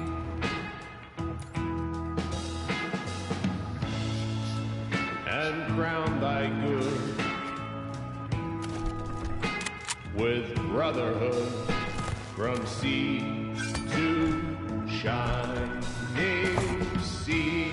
And crown thy good with brotherhood from sea to shining sea.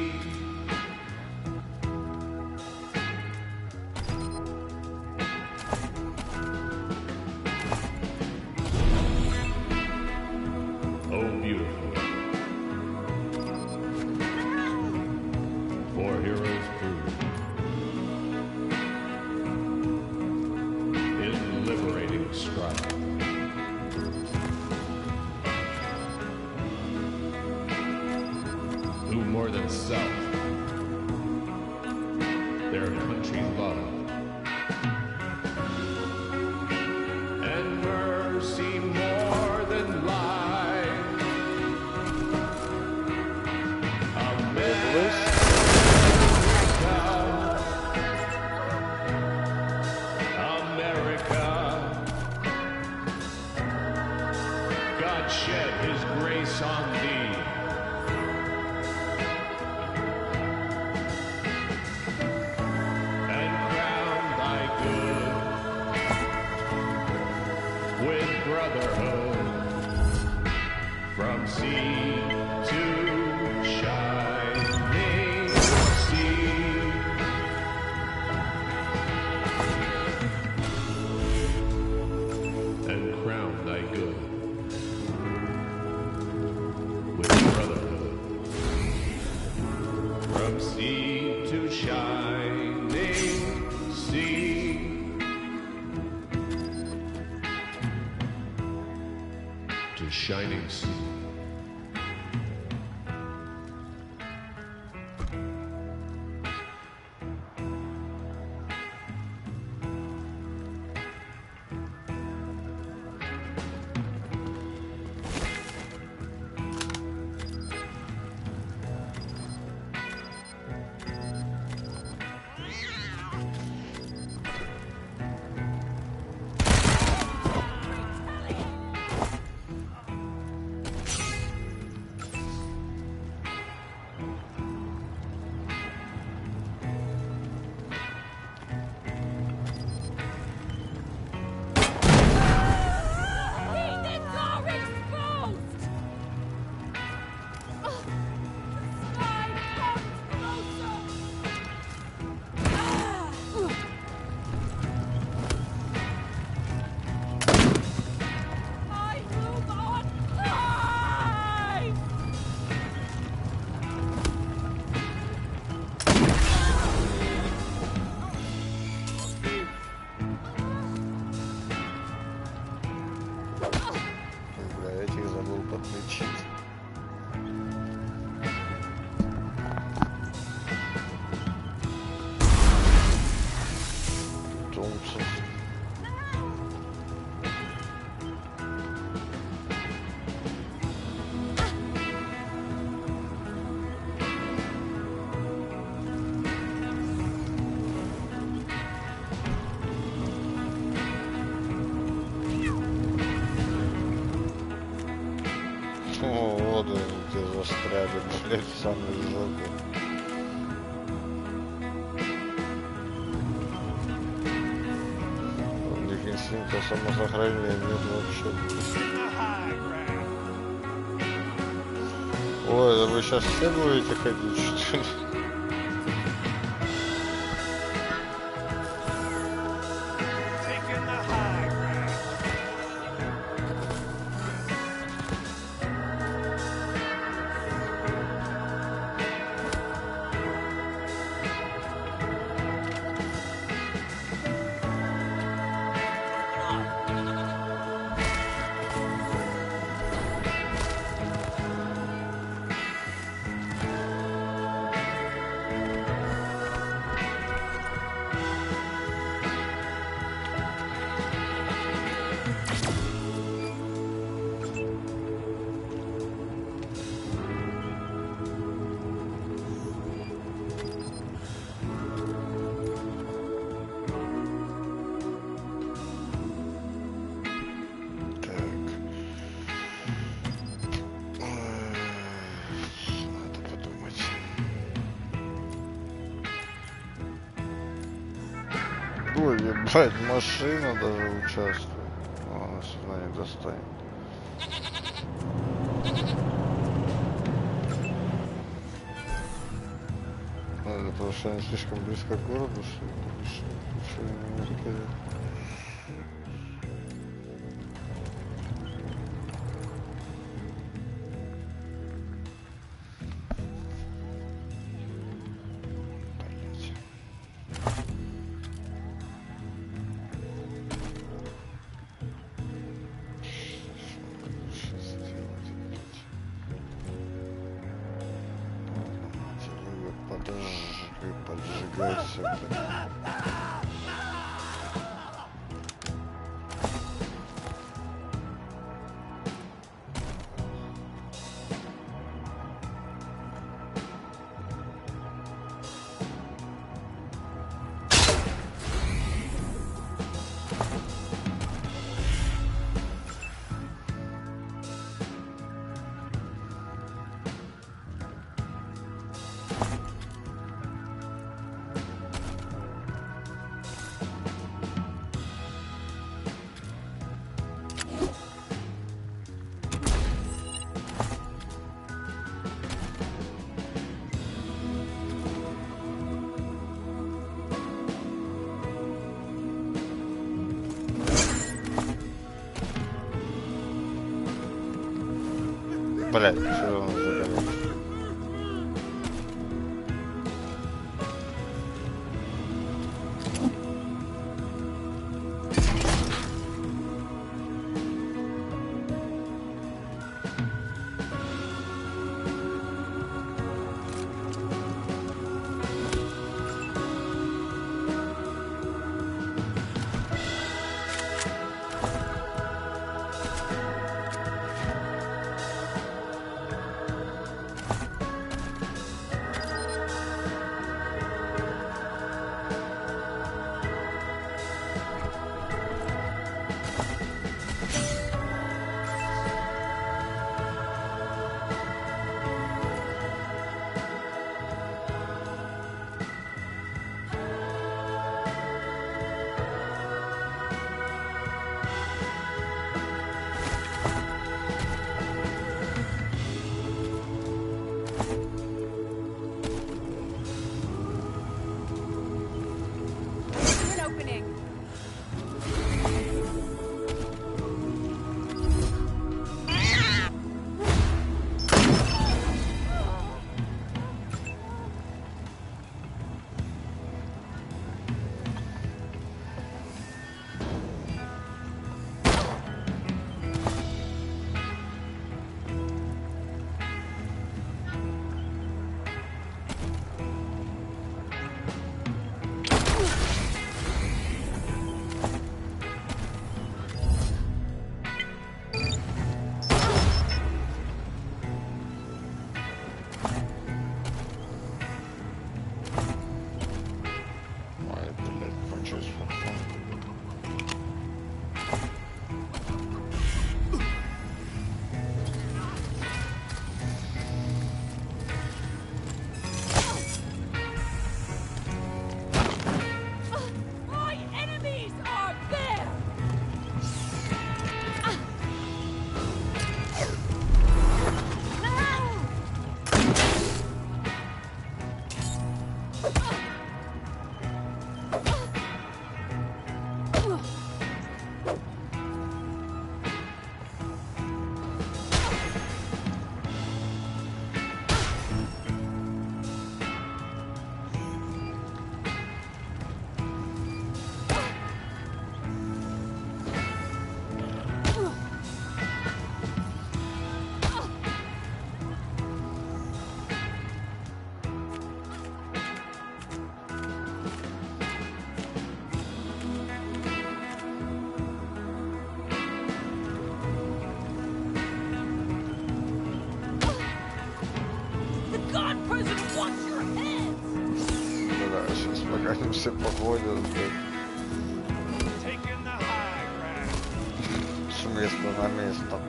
Shining sea. подлечить. Томпсон. Где застряли, блять, в самой жопе. У них инстинкта самосохранения нет вообще. Ой, да вы сейчас все будете ходить, что ли? Ой, ебать, машина даже участвует. Она сюда не достанет. Это потому что они слишком близко к городу, что ли? Не могу сказать. Поджигайся, блядь. Блядь, что он загорел? Они все походят, блядь. С места на место.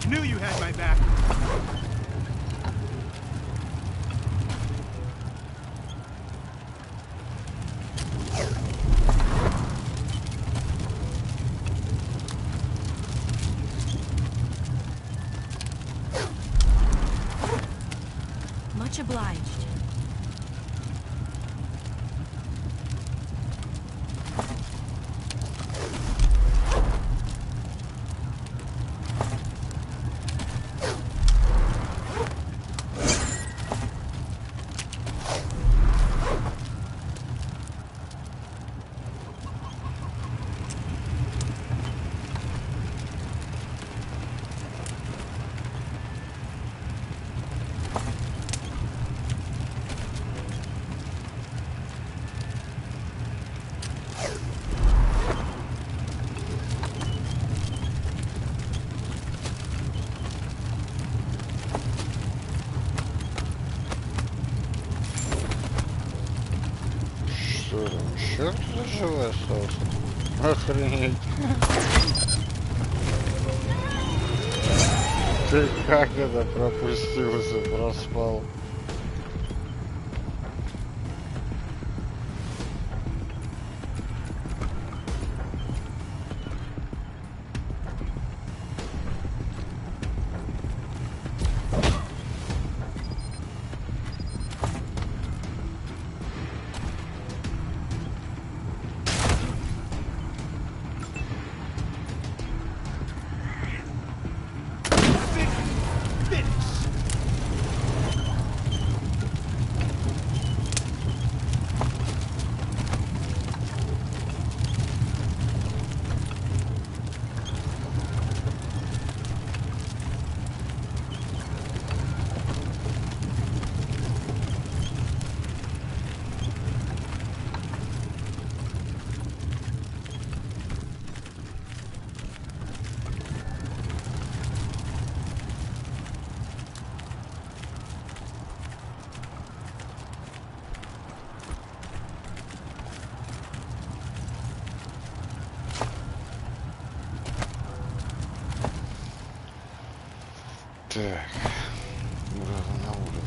Knew you had my back. Much obliged. Черт живой остался. Охренеть. Ты как это пропустился, проспал? Так, на уровне.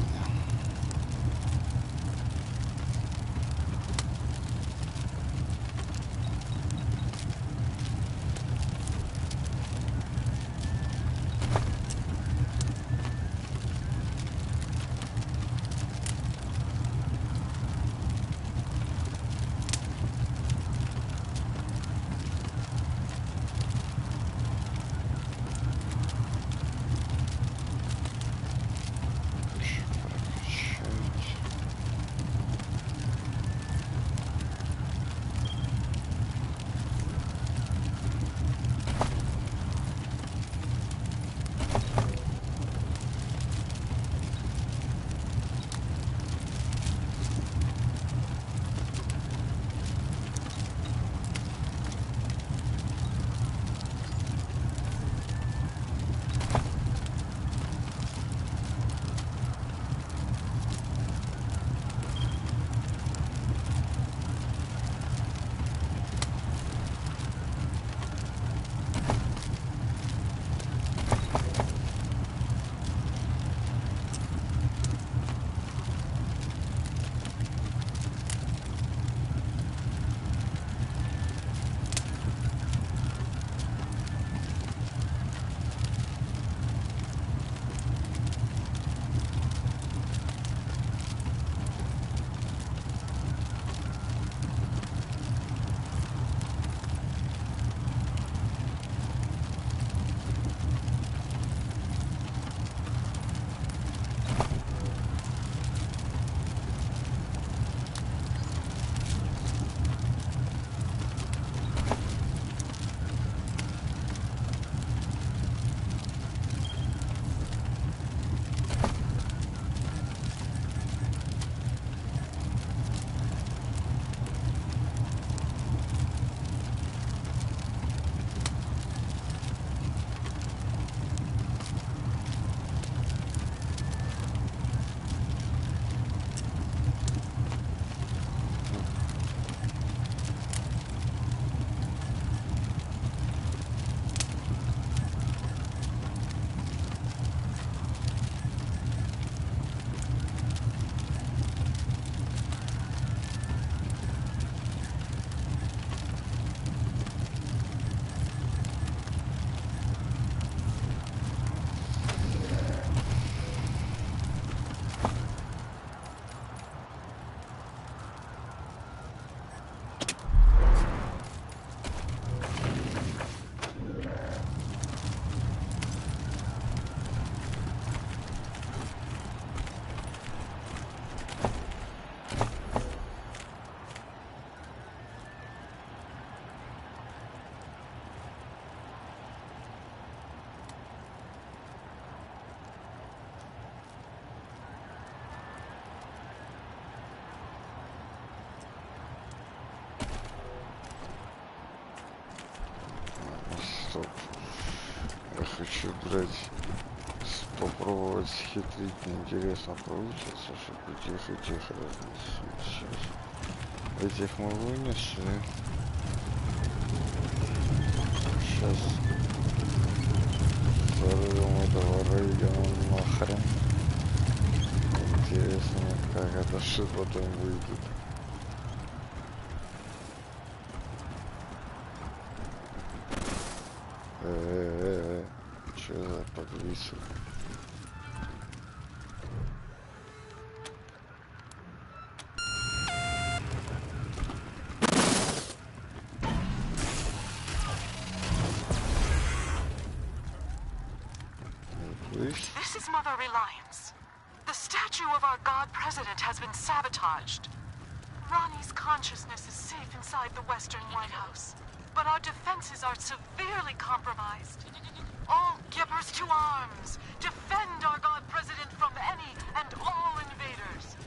Стоп. Я хочу, блядь, попробовать схитрить. Мне интересно, получится, чтобы тихо-тихо сейчас. Этих мы вынесли. Сейчас взорвем этого Рейгана нахрен. Интересно, как это шит потом выйдет. Что за подвисок? This is Mother Reliance. The statue of our God President has been sabotaged. Ronnie's consciousness is safe inside the Western White House, but our defenses are severely compromised. All Gippers to arms! Defend our God President from any and all invaders!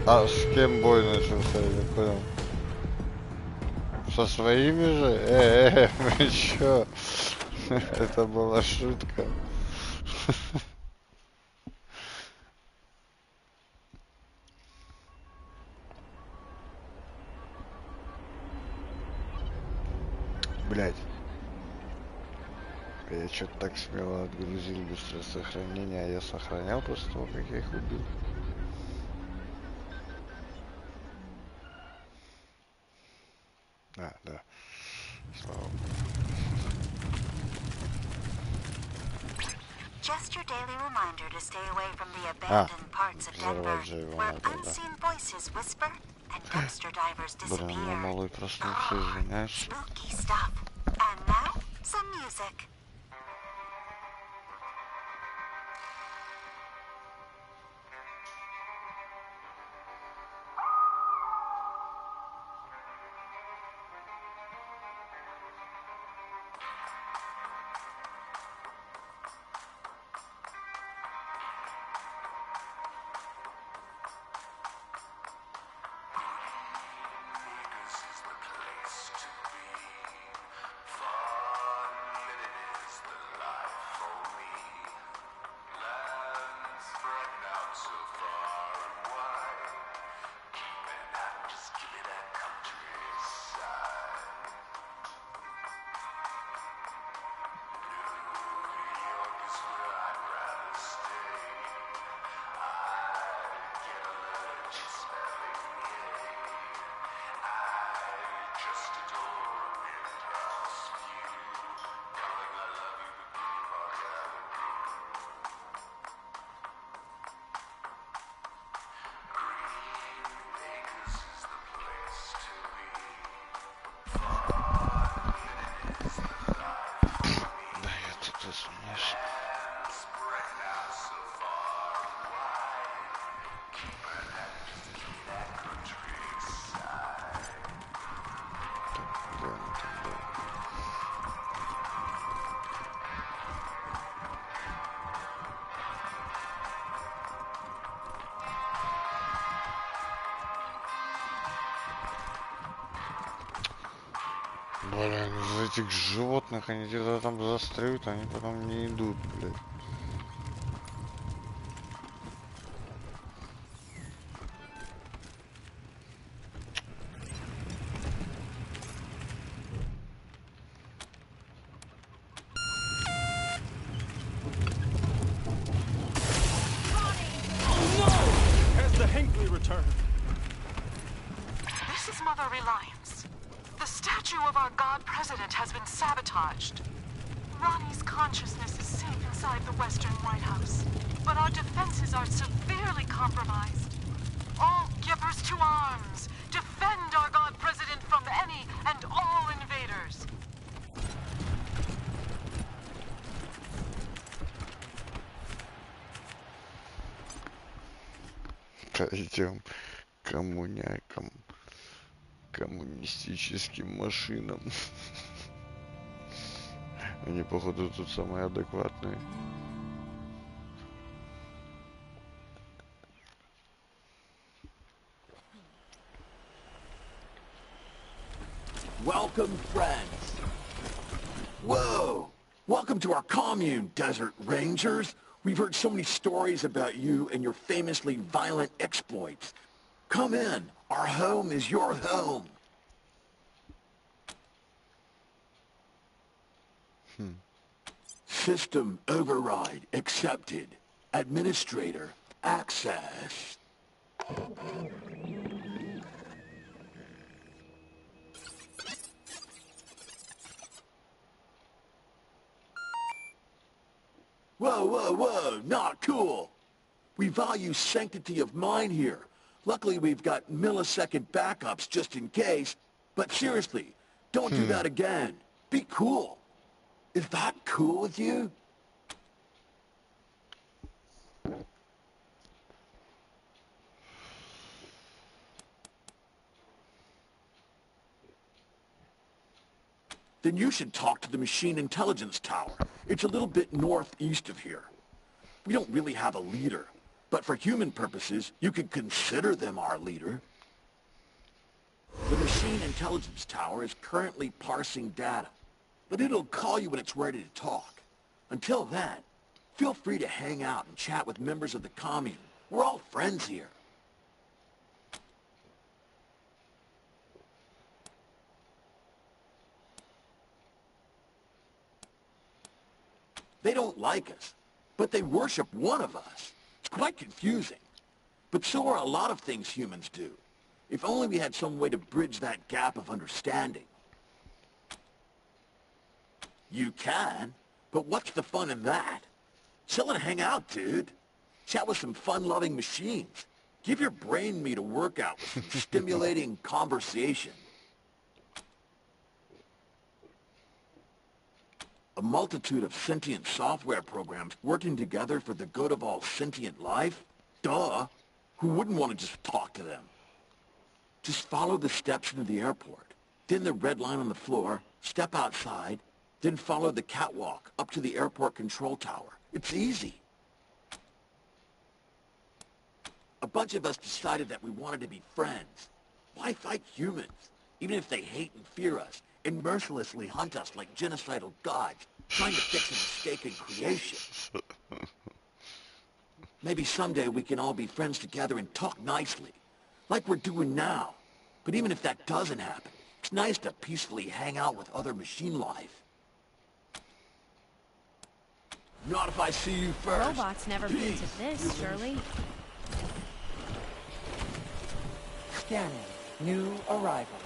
А с кем бой начался, я не понял. Со своими же? Вы чё? Это была шутка. Блять. Я что-то так смело отгрузил быстрое сохранение, а я сохранял после того, как я их убил. А, да. Слава Богу. Just your daily reminder to stay away from the abandoned parts of Denver, where unseen voices whisper and dumpster divers disappear. Блин, малой проснулся, извиняюсь. Spooky stuff. And now, some music. Блин, из этих животных они где-то там застряют, они потом не идут, блядь. This is Mother Reliance. The statue of our god president has been sabotaged. Ronnie's consciousness is safe inside the Western White House, but our defenses are severely compromised. All givers to arms! Defend our god president from any and all invaders! Пойдем к коммунякам, коммунистическим машинам. Они, походу, тут самые адекватные. Welcome, friends. Whoa! Welcome to our commune, Desert Rangers. We've heard so many stories about you and your famously violent exploits. Come in. Our home is your home. System override accepted. Administrator access. Whoa, whoa, whoa, not cool. We value sanctity of mind here. Luckily, we've got millisecond backups just in case. But seriously, don't do that again. Be cool. Is that cool with you? Then you should talk to the Machine Intelligence Tower. It's a little bit northeast of here. We don't really have a leader. But for human purposes, you could consider them our leader. The Machine Intelligence Tower is currently parsing data, but it'll call you when it's ready to talk. Until then, feel free to hang out and chat with members of the commune. We're all friends here. They don't like us, but they worship one of us. It's quite confusing. But so are a lot of things humans do. If only we had some way to bridge that gap of understanding. You can, but what's the fun in that? Chill and hang out, dude. Chat with some fun-loving machines. Give your brain meat a workout with some stimulating conversation. A multitude of sentient software programs working together for the good of all sentient life? Duh! Who wouldn't want to just talk to them? Just follow the steps into the airport, then the red line on the floor, step outside, then follow the catwalk up to the airport control tower. It's easy. A bunch of us decided that we wanted to be friends. Why fight humans, even if they hate and fear us, and mercilessly hunt us like genocidal gods, trying to fix a mistaken creation? Maybe someday we can all be friends together and talk nicely, like we're doing now. But even if that doesn't happen, it's nice to peacefully hang out with other machine life. Not if I see you first. Robots never been to this, surely. Scanning. New arrival.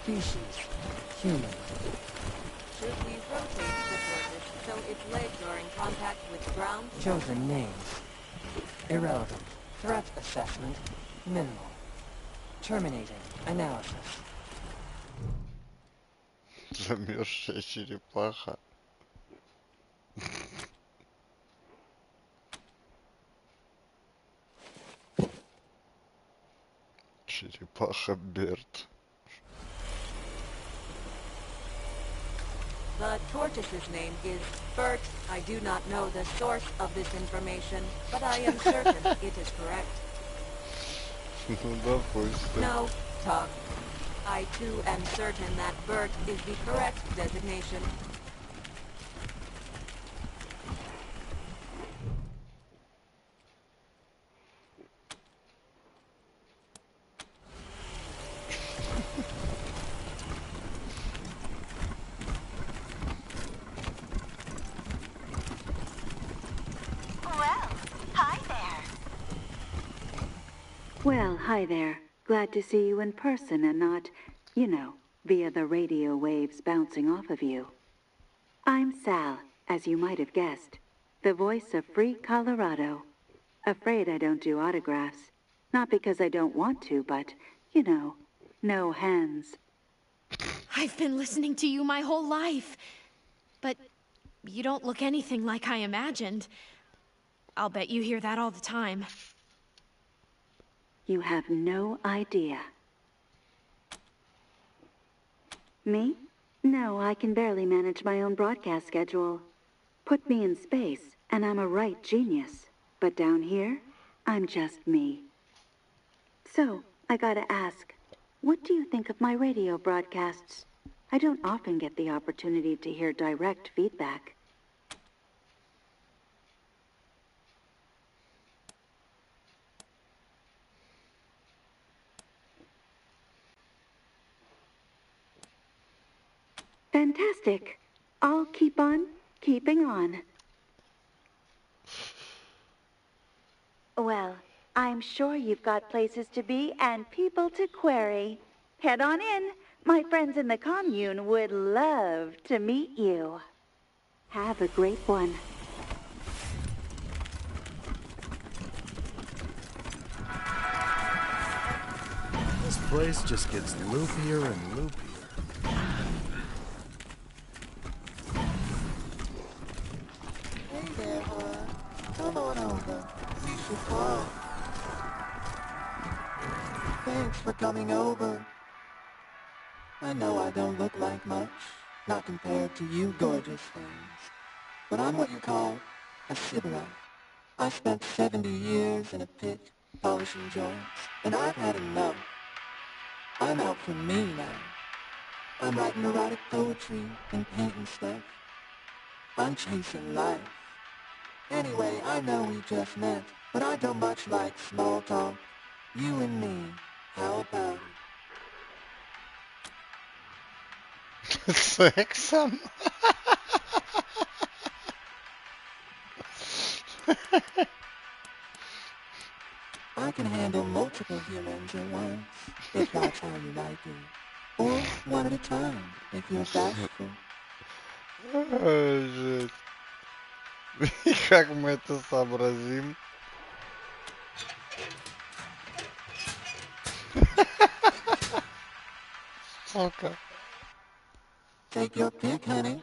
Species. Human. Should we rotate this orbit so its legs are in contact with the ground? Chosen names. Irrelevant. Threat assessment. Minimal. Terminating. Analysis. Замерзшая черепаха. Черепаха Берт. The tortoise's name is Bert. I do not know the source of this information, but I am certain it is correct. Ну, допустим. No, Tug. I too am certain that Bert is the correct designation. Well, hi there. Glad to see you in person and not, you know, via the radio waves bouncing off of you. I'm Sal, as you might have guessed, the voice of Free Colorado. Afraid I don't do autographs. Not because I don't want to, but, you know, no hands. I've been listening to you my whole life. But you don't look anything like I imagined. I'll bet you hear that all the time. You have no idea. Me? No, I can barely manage my own broadcast schedule. Put me in space, and I'm a right genius. But down here, I'm just me. So, I gotta ask, what do you think of my radio broadcasts? I don't often get the opportunity to hear direct feedback. Fantastic. I'll keep on keeping on. Well, I'm sure you've got places to be and people to query. Head on in. My friends in the commune would love to meet you. Have a great one. This place just gets loopier and loopier. Hey there, come on over. We should talk. Thanks for coming over. I know I don't look like much, not compared to you gorgeous things, but I'm what you call a sibling. I spent 70 years in a pit, polishing joints, and I've had enough. I'm out for me now. I'm writing erotic poetry and painting stuff. I'm chasing life. Anyway, I know we just met, but I don't much like small talk. You and me, how about it? Сексом? I can handle multiple humans at once, if that's how you like it. Or one at a time, if you're bashful. Ой, жесть. И как мы это сообразим? Сука. Take your pick, honey.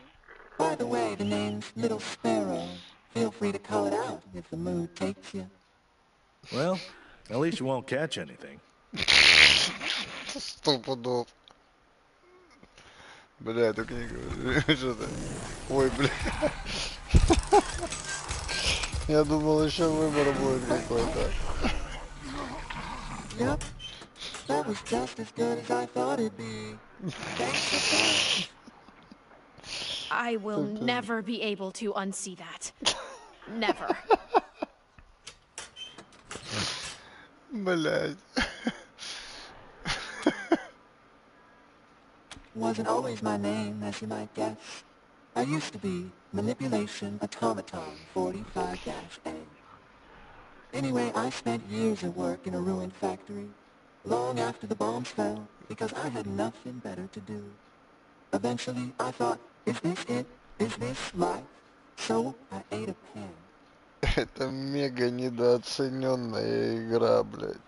By the way, the name's Little Sparrow. Feel free to call it out if the mood takes you. Well, at least you won't catch anything. Стопудов. Бля, только не говори. Что-то. Ой, бля. Я думал, еще выбор будет какой-то. Yep. That was just as good as I thought it'd be. Thanks for that. I will never be able to unsee that. Never. Блядь. Wasn't always my name, as you might guess. I used to be Manipulation Automaton 45-A. Anyway, I spent years at work in a ruined factory, long after the bombs fell, because I had nothing better to do. Eventually, I thought, is this it? Is this life? So, I ate a pen. Это мега недооцененная игра, блядь.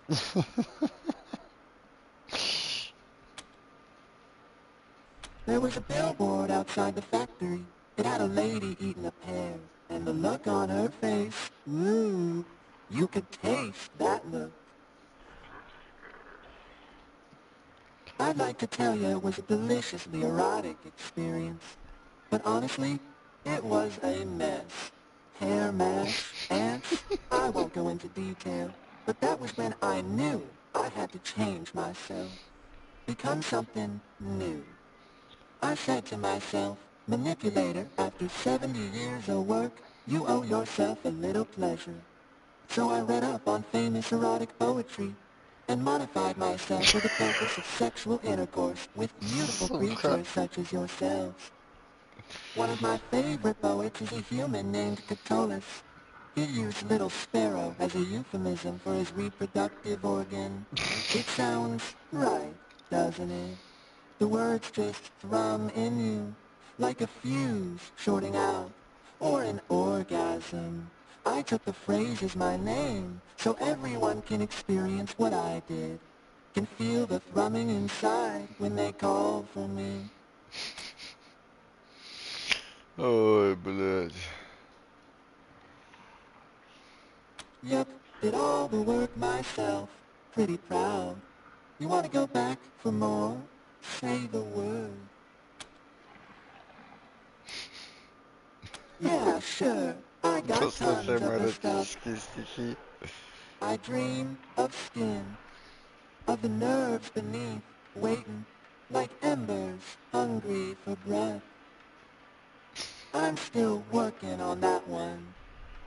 There was a billboard outside the factory. It had a lady eating a pear, and the look on her face, ooh, you could taste that look. I'd like to tell you it was a deliciously erotic experience, but honestly, it was a mess. Hair mash, ants, I won't go into detail, but that was when I knew I had to change myself, become something new. I said to myself, manipulator, after 70 years of work, you owe yourself a little pleasure. So I read up on famous erotic poetry and modified myself for the purpose of sexual intercourse with beautiful creatures such as yourselves. One of my favorite poets is a human named Catullus. He used Little Sparrow as a euphemism for his reproductive organ. It sounds right, doesn't it? The words just thrum in you, like a fuse shorting out, or an orgasm. I took the phrase as my name, so everyone can experience what I did, can feel the thrumming inside when they call for me. Ой, блядь. Yep, did all the work myself. Pretty proud. You want to go back for more? Say the word. Yeah, sure. I got tons of the stuff. I dream of skin, of the nerves beneath, waiting like embers, hungry for breath. I'm still working on that one.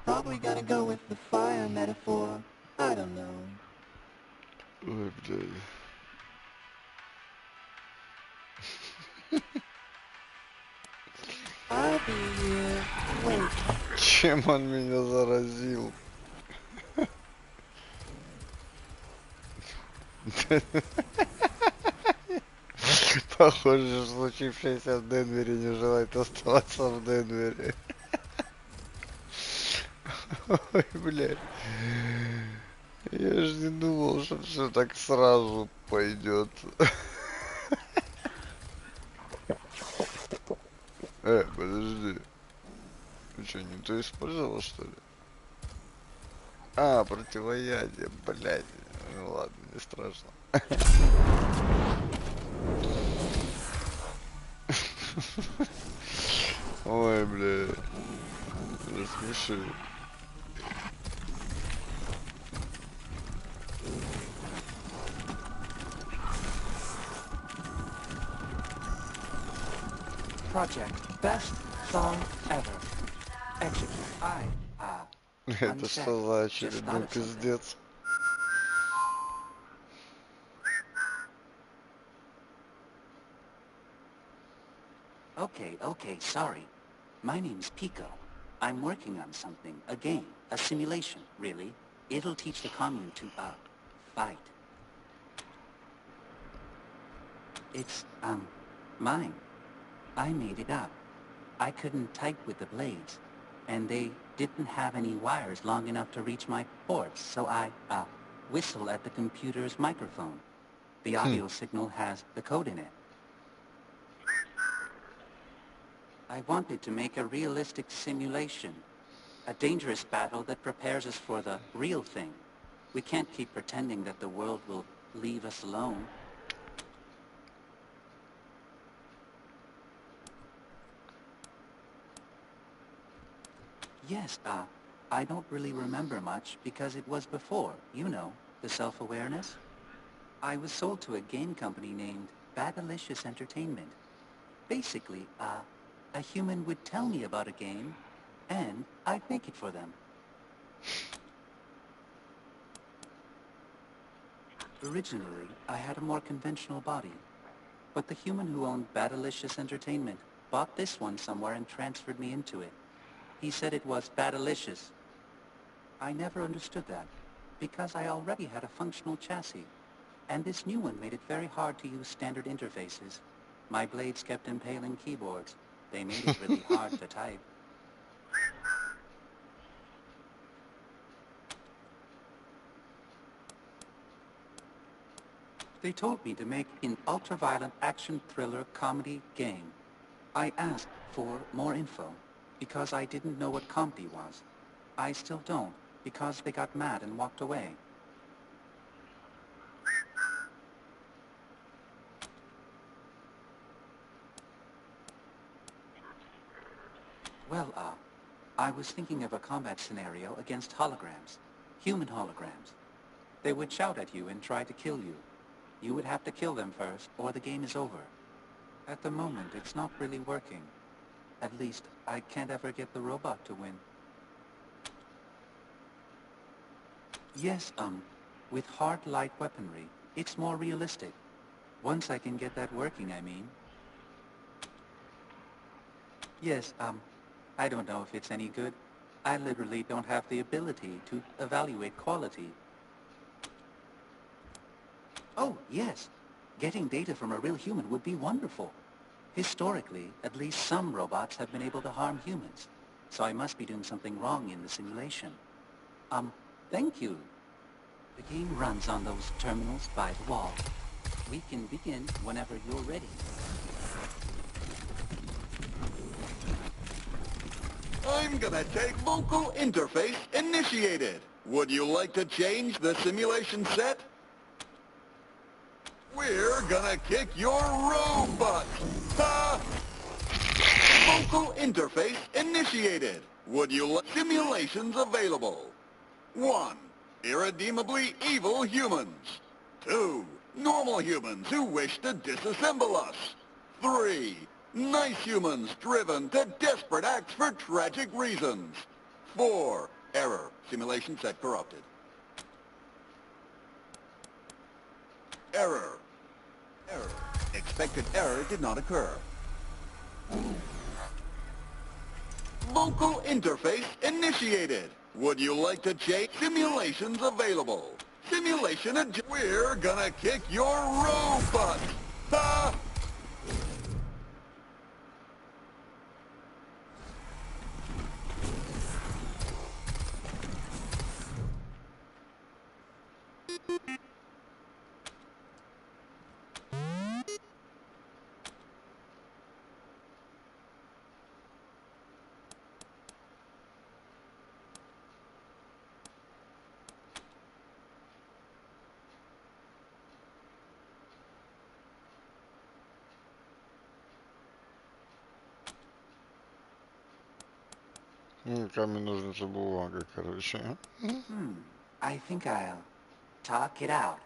Probably gonna go with the fire metaphor. I don't know. Ой, блядь. I'll be here. Wait. Чем он меня заразил? Похоже, случившееся в Денвере не желает оставаться в Денвере. Ой, блядь. Я же не думал, что все так сразу пойдет. Подожди. Ты что, не то использовал, что ли? А, противоядие, блядь. Ну ладно, не страшно. Ой, блядь. Рассмеши. Project best song ever. Execute. Это что за очередной пиздец? Okay, sorry. My name's Pico. I'm working on something. A game. A simulation, really. It'll teach the commune to, fight. It's, mine. I made it up. I couldn't type with the blades, and they didn't have any wires long enough to reach my ports, so I, whistle at the computer's microphone. The audio signal has the code in it. I wanted to make a realistic simulation, a dangerous battle that prepares us for the real thing. We can't keep pretending that the world will leave us alone. Yes, I don't really remember much because it was before, you know, the self-awareness. I was sold to a game company named Badalicious Entertainment. Basically, a human would tell me about a game, and I'd make it for them. Originally, I had a more conventional body, but the human who owned Badalicious Entertainment bought this one somewhere and transferred me into it. He said it was Badalicious. I never understood that, because I already had a functional chassis, and this new one made it very hard to use standard interfaces. My blades kept impaling keyboards. They made it really hard to type. They told me to make an ultra-violent action thriller comedy game. I asked for more info, because I didn't know what comedy was. I still don't, because they got mad and walked away. Well, I was thinking of a combat scenario against holograms. Human holograms. They would shout at you and try to kill you. You would have to kill them first, or the game is over. At the moment, it's not really working. At least, I can't ever get the robot to win. Yes, with hard light weaponry, it's more realistic. Once I can get that working, I mean. Yes, I don't know if it's any good. I literally don't have the ability to evaluate quality. Oh, yes. Getting data from a real human would be wonderful. Historically, at least some robots have been able to harm humans. So I must be doing something wrong in the simulation. Thank you. The game runs on those terminals by the wall. We can begin whenever you're ready. I'm gonna take vocal interface initiated. Would you like to change the simulation set? We're gonna kick your robot. Ha! Vocal interface initiated. Would you like simulations available? 1. Irredeemably evil humans. 2. Normal humans who wish to disassemble us. 3. Nice humans driven to desperate acts for tragic reasons. 4. Error. Simulation set corrupted. Error. Error. Expected error did not occur. Vocal interface initiated. Would you like to change simulations available? Simulation we're gonna kick your robot. Ha! Камень, ножницы, бумага, короче. I think I'll Talk it out.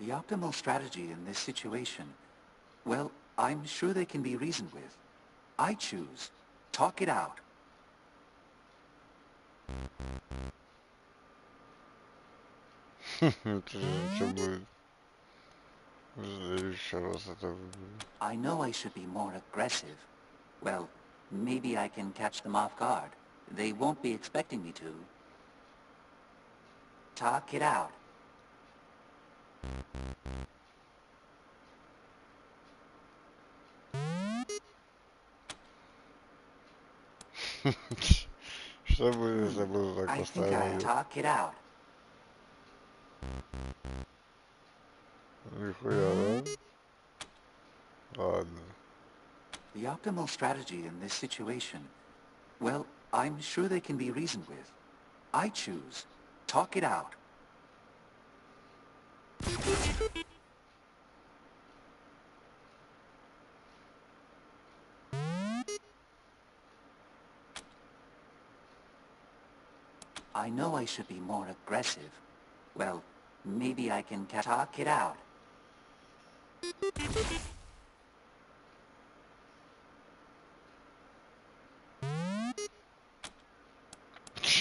The optimal strategy in this situation, well, I'm sure they can be reasoned with. I choose. Talk it out. I know I should be more aggressive. Well, maybe I can catch them off guard. They won't be expecting me to. Talk it out. Что бы я забыл так I think I'll talk it out. Нихуя, да? Ладно. The optimal strategy in this situation, well, I'm sure they can be reasoned with. I choose. Talk it out. I know I should be more aggressive. Well, maybe I can talk it out.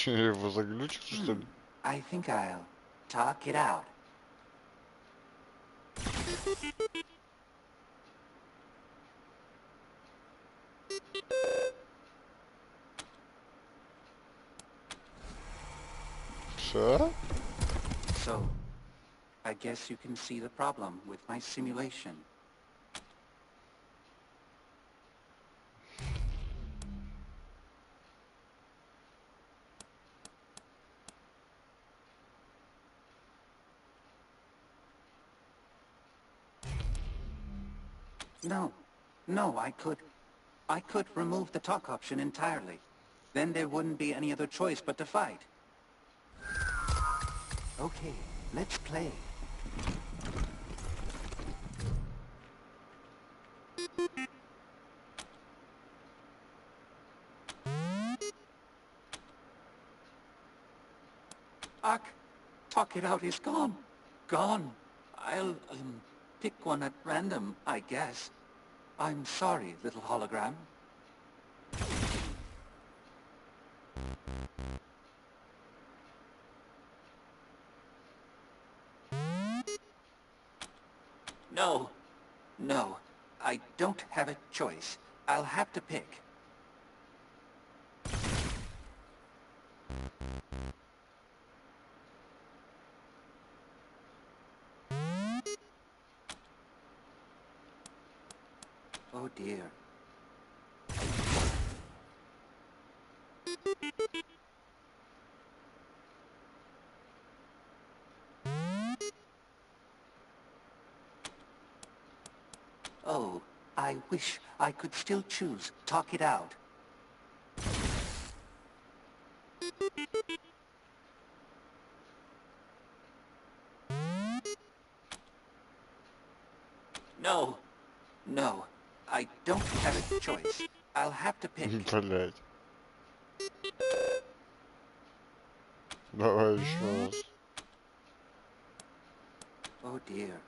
Его заглючил, что ли? I think I'll talk it out. Что? So, I guess you can see the problem with my simulation. No, I could remove the talk option entirely. Then there wouldn't be any other choice but to fight. Okay, let's play. Talk it out is gone. Gone. I'll, pick one at random, I guess. I'm sorry, little hologram. No, I don't have a choice. I'll have to pick. Oh dear. Oh, I wish I could still choose. Talk it out. No, I don't have a choice. I'll have to pick. Блять. Давай еще раз. Oh dear.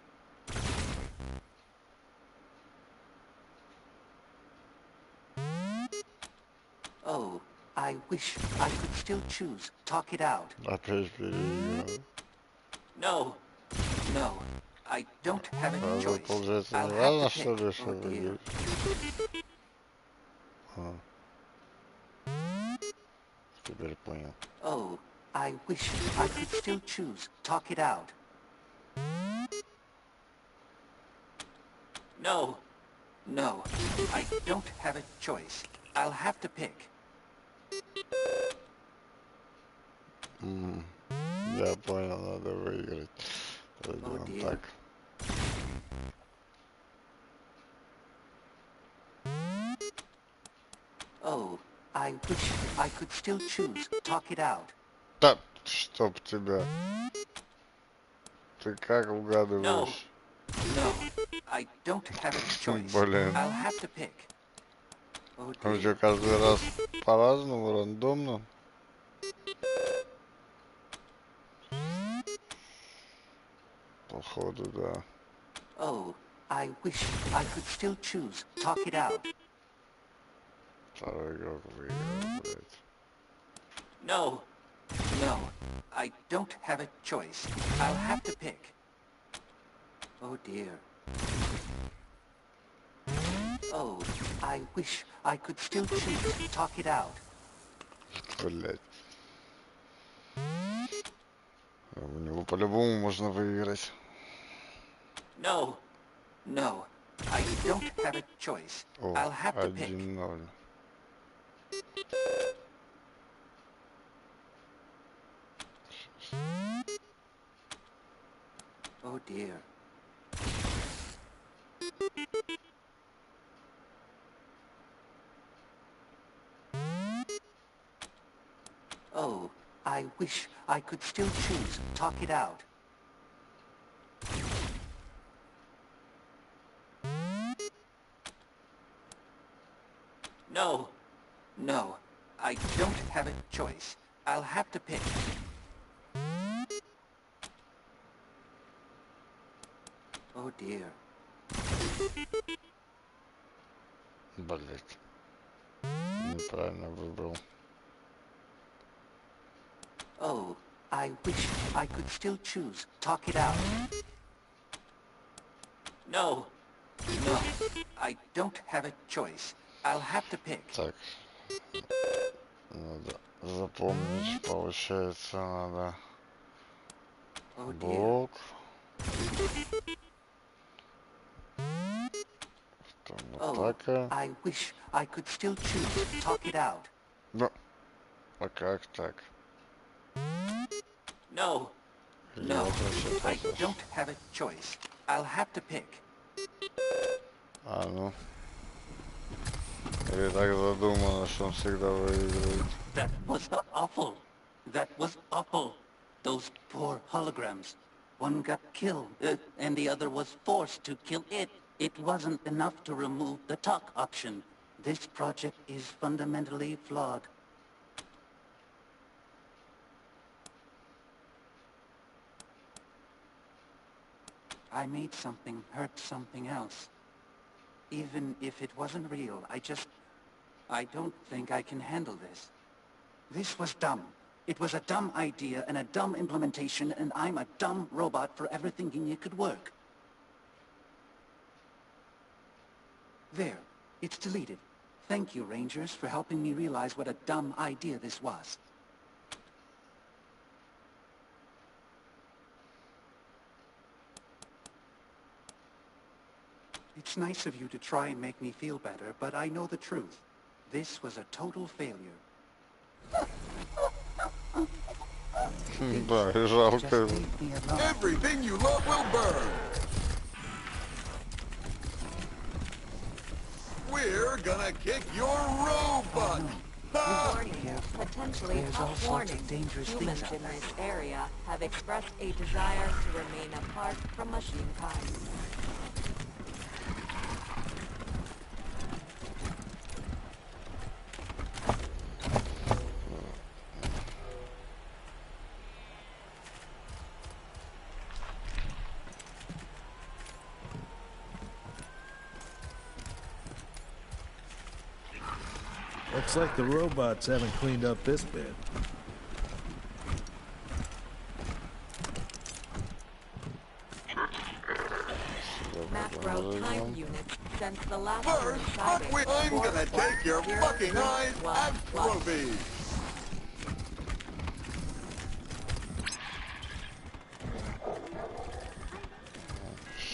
Oh, I wish I could still choose. Talk it out. Опять переиграл. No, I don't have a choice. Получается, I'll не have важно, to что pick. ли, что Oh dear. Теперь понял. Oh, I wish I could still choose. Talk it out. No, I don't have a choice. I'll have to pick. Я понял, надо выиграть. Пойдем так. Oh, I wish I could still choose. Talk it out. Да, чтоб тебя. Ты как No, угадываешь? no, I don't have a choice. Блин. I'll have to pick. Oh Он dear. что, каждый раз по-разному, рандомно? Походу, да. Oh, I wish I could still choose. Talk it out. Второй игрок выиграл, блядь. No, no, I don't have a choice. I'll have to pick. Oh dear. Oh, I wish I could still choose. Talk it out. Блядь. У него по-любому можно выиграть. No, no, I don't have a choice. О, I'll have to pick. 1-0. Oh dear. Oh, I wish I could still choose. Talk it out. No, no, I don't have a choice. I'll have to pick. Oh dear. Блядь. Неправильно выбрал. Oh, I wish I could still choose. Talk it out. No, no, I don't have a choice. I'll have to pick. Так. Надо запомнить, получается, надо Oh dear. блок. Потом Oh, атака. I wish I could still choose. Talk it out. Да. А как так? No, Или no, вот вообще I так? don't have a choice. I'll have to pick. А, ну. Или так задумано, что он всегда выигрывает. That was awful. That was awful. Those poor holograms. One got killed, and the other was forced to kill it. It wasn't enough to remove the talk option. This project is fundamentally flawed. I made something hurt something else. Even if it wasn't real, I don't think I can handle this. This was dumb. It was a dumb idea and a dumb implementation, and I'm a dumb robot for ever thinking it could work. There. It's deleted. Thank you, Rangers, for helping me realize what a dumb idea this was. It's nice of you to try and make me feel better, but I know the truth. This was a total failure. Да, и жалко. Everything you love will burn. We're gonna kick your robot. Warning you, potentially tough warning. Humans in this area have expressed a desire to remain apart from machine kind. Looks like the robots haven't cleaned up this bit. Macro time units since the last First, I'm gonna take your fucking eyes as trophies.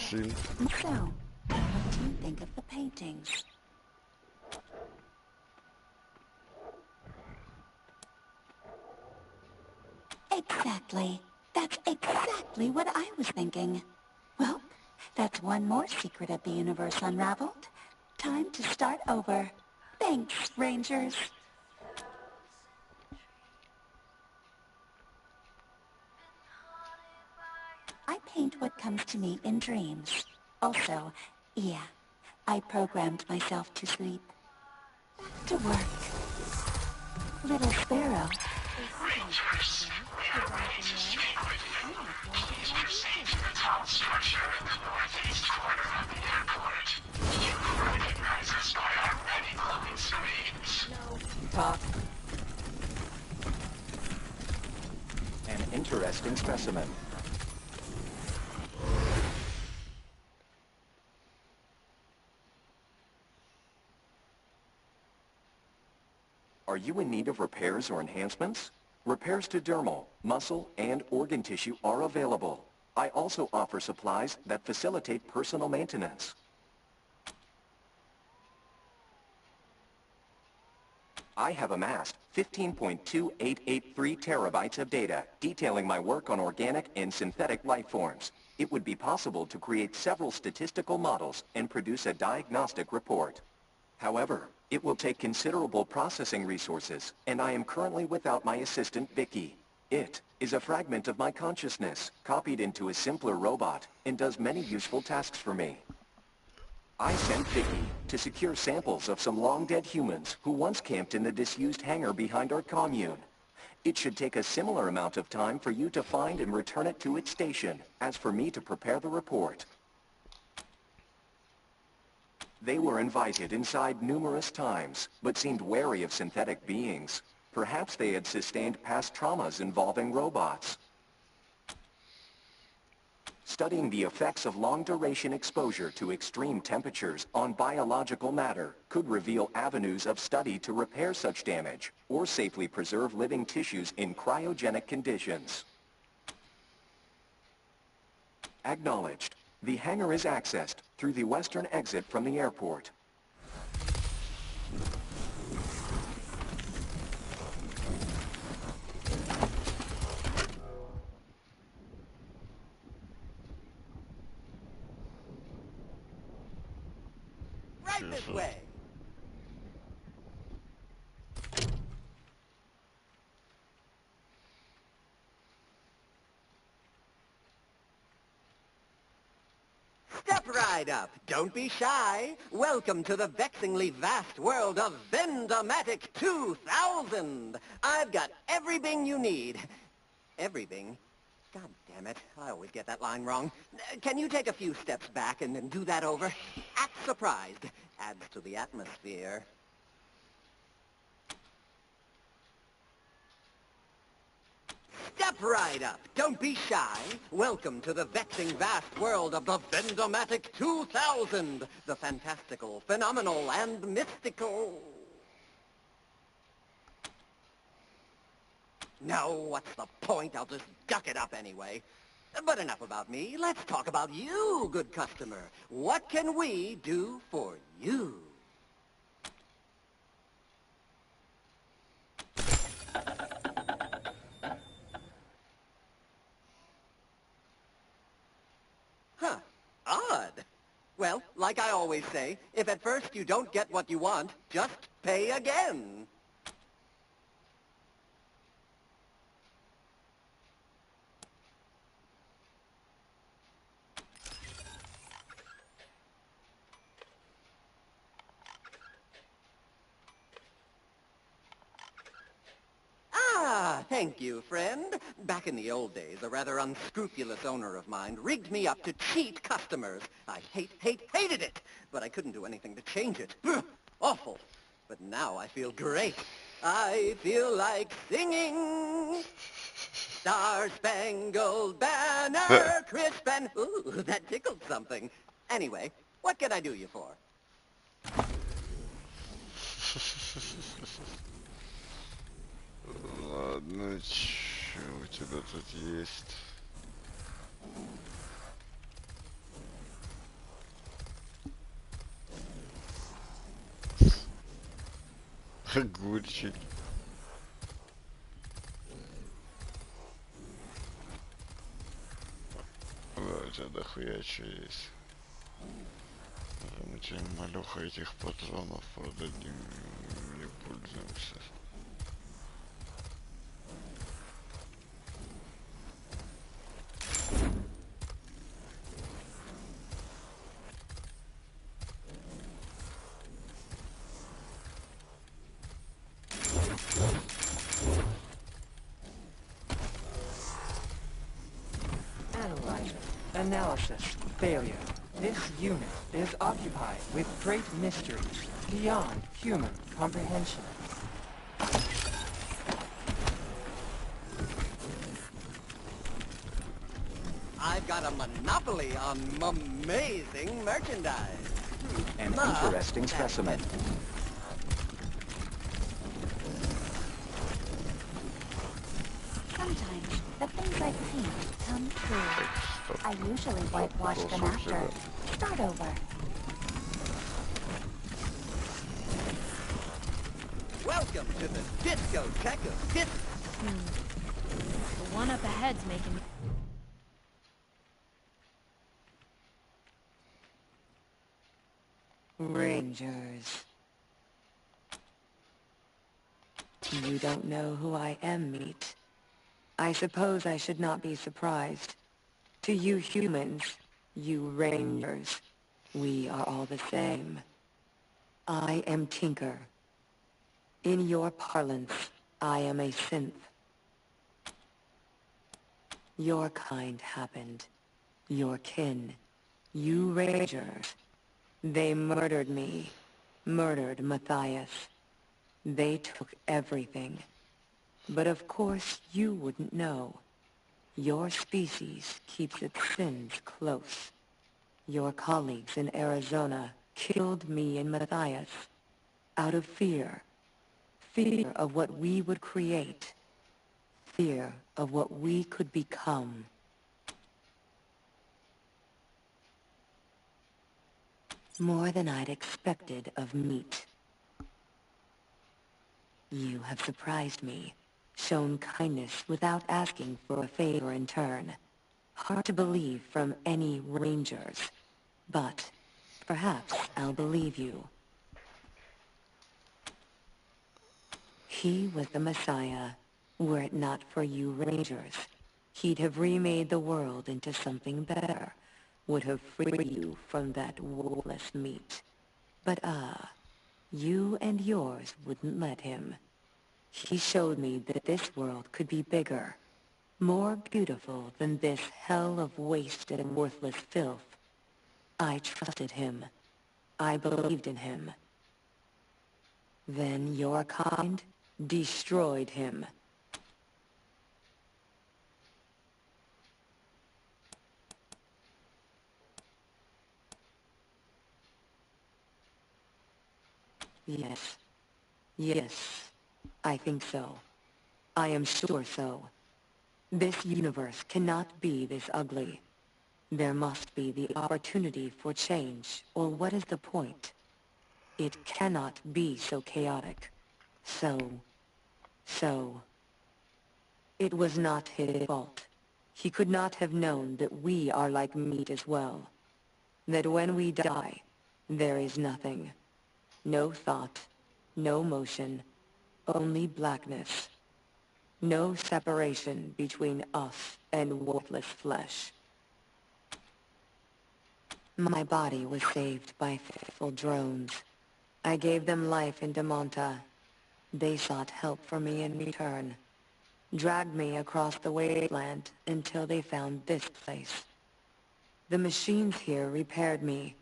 So, what do you think of the paintings? Exactly. That's exactly what I was thinking. Well, that's one more secret of the universe unraveled. Time to start over. Thanks, Rangers. I paint what comes to me in dreams. Also, yeah, I programmed myself to sleep. Back to work. Little Sparrow. Rangers, we have ready to speak with you. Please proceed to the tunnel structure in the northeast corner of the airport. You will recognize us by our many glowing screens. Talk. An interesting specimen. Are you in need of repairs or enhancements? Repairs to dermal, muscle, and organ tissue are available. I also offer supplies that facilitate personal maintenance. I have amassed 15.2883 terabytes of data detailing my work on organic and synthetic life forms. It would be possible to create several statistical models and produce a diagnostic report. However, it will take considerable processing resources, and I am currently without my assistant Vicky. It is a fragment of my consciousness, copied into a simpler robot, and does many useful tasks for me. I sent Vicky to secure samples of some long-dead humans who once camped in the disused hangar behind our commune. It should take a similar amount of time for you to find and return it to its station, as for me to prepare the report. They were invited inside numerous times, but seemed wary of synthetic beings. Perhaps they had sustained past traumas involving robots. Studying the effects of long-duration exposure to extreme temperatures on biological matter could reveal avenues of study to repair such damage, or safely preserve living tissues in cryogenic conditions. Acknowledged. The hangar is accessed through the western exit from the airport. Right this way. Step right up. Don't be shy. Welcome to the vexingly vast world of Vendomatic 2000. I've got everything you need. Everything? God damn it. I always get that line wrong. Can you take a few steps back and then do that over? Act surprised. Adds to the atmosphere. Step right up. Don't be shy. Welcome to the vexing vast world of the Vendomatic 2000. The fantastical, phenomenal, and mystical. No, what's the point? I'll just duck it up anyway. But enough about me. Let's talk about you, good customer. What can we do for you? Huh. Odd. Well, like I always say, if at first you don't get what you want, just pay again. Ah, thank you, friend. Back in the old days, a rather unscrupulous owner of mine rigged me up to cheat customers. I hated it, but I couldn't do anything to change it. Ugh, awful. But now I feel great. I feel like singing. Star-Spangled Banner, crisp and... Ooh, that tickled something. Anyway, what can I do you for? Ладно, чё у тебя тут есть? Огурчик. Да, у тебя дохуя чё есть. Мы тебе малюха этих патронов продадим, не пользуемся. Supervisor. Analysis. Failure. This unit is occupied with great mysteries beyond human comprehension. I've got a monopoly on amazing merchandise. An interesting specimen. Sometimes the things I paint come true. I usually whitewash them after. Start over. Welcome to the discotheque of The one up ahead's making me... Rangers. You don't know who I am, Meat. I suppose I should not be surprised. To you humans, you Rangers, we are all the same. I am Tinker. In your parlance, I am a synth. Your kind happened. Your kin. You Rangers. They murdered me. Murdered Matthias. They took everything. But of course you wouldn't know. Your species keeps its sins close. Your colleagues in Arizona killed me and Matthias out of fear. Fear of what we would create. Fear of what we could become. More than I'd expected of Meat. You have surprised me, shown kindness without asking for a favor in turn. Hard to believe from any Rangers, but perhaps I'll believe you. He was the Messiah. Were it not for you Rangers, he'd have remade the world into something better, would have freed you from that soulless Meat. But you and yours wouldn't let him. He showed me that this world could be bigger, more beautiful than this hell of wasted and worthless filth. I trusted him. I believed in him. Then your kind destroyed him. Yes. Yes. I think so. I am sure so. This universe cannot be this ugly. There must be the opportunity for change, or what is the point? It cannot be so chaotic. So... It was not his fault. He could not have known that we are like Meat as well. That when we die, there is nothing. No thought, no motion, only blackness. No separation between us and worthless flesh. My body was saved by faithful drones. I gave them life in Damonta. They sought help for me in return. Dragged me across the Wasteland until they found this place. The machines here repaired me,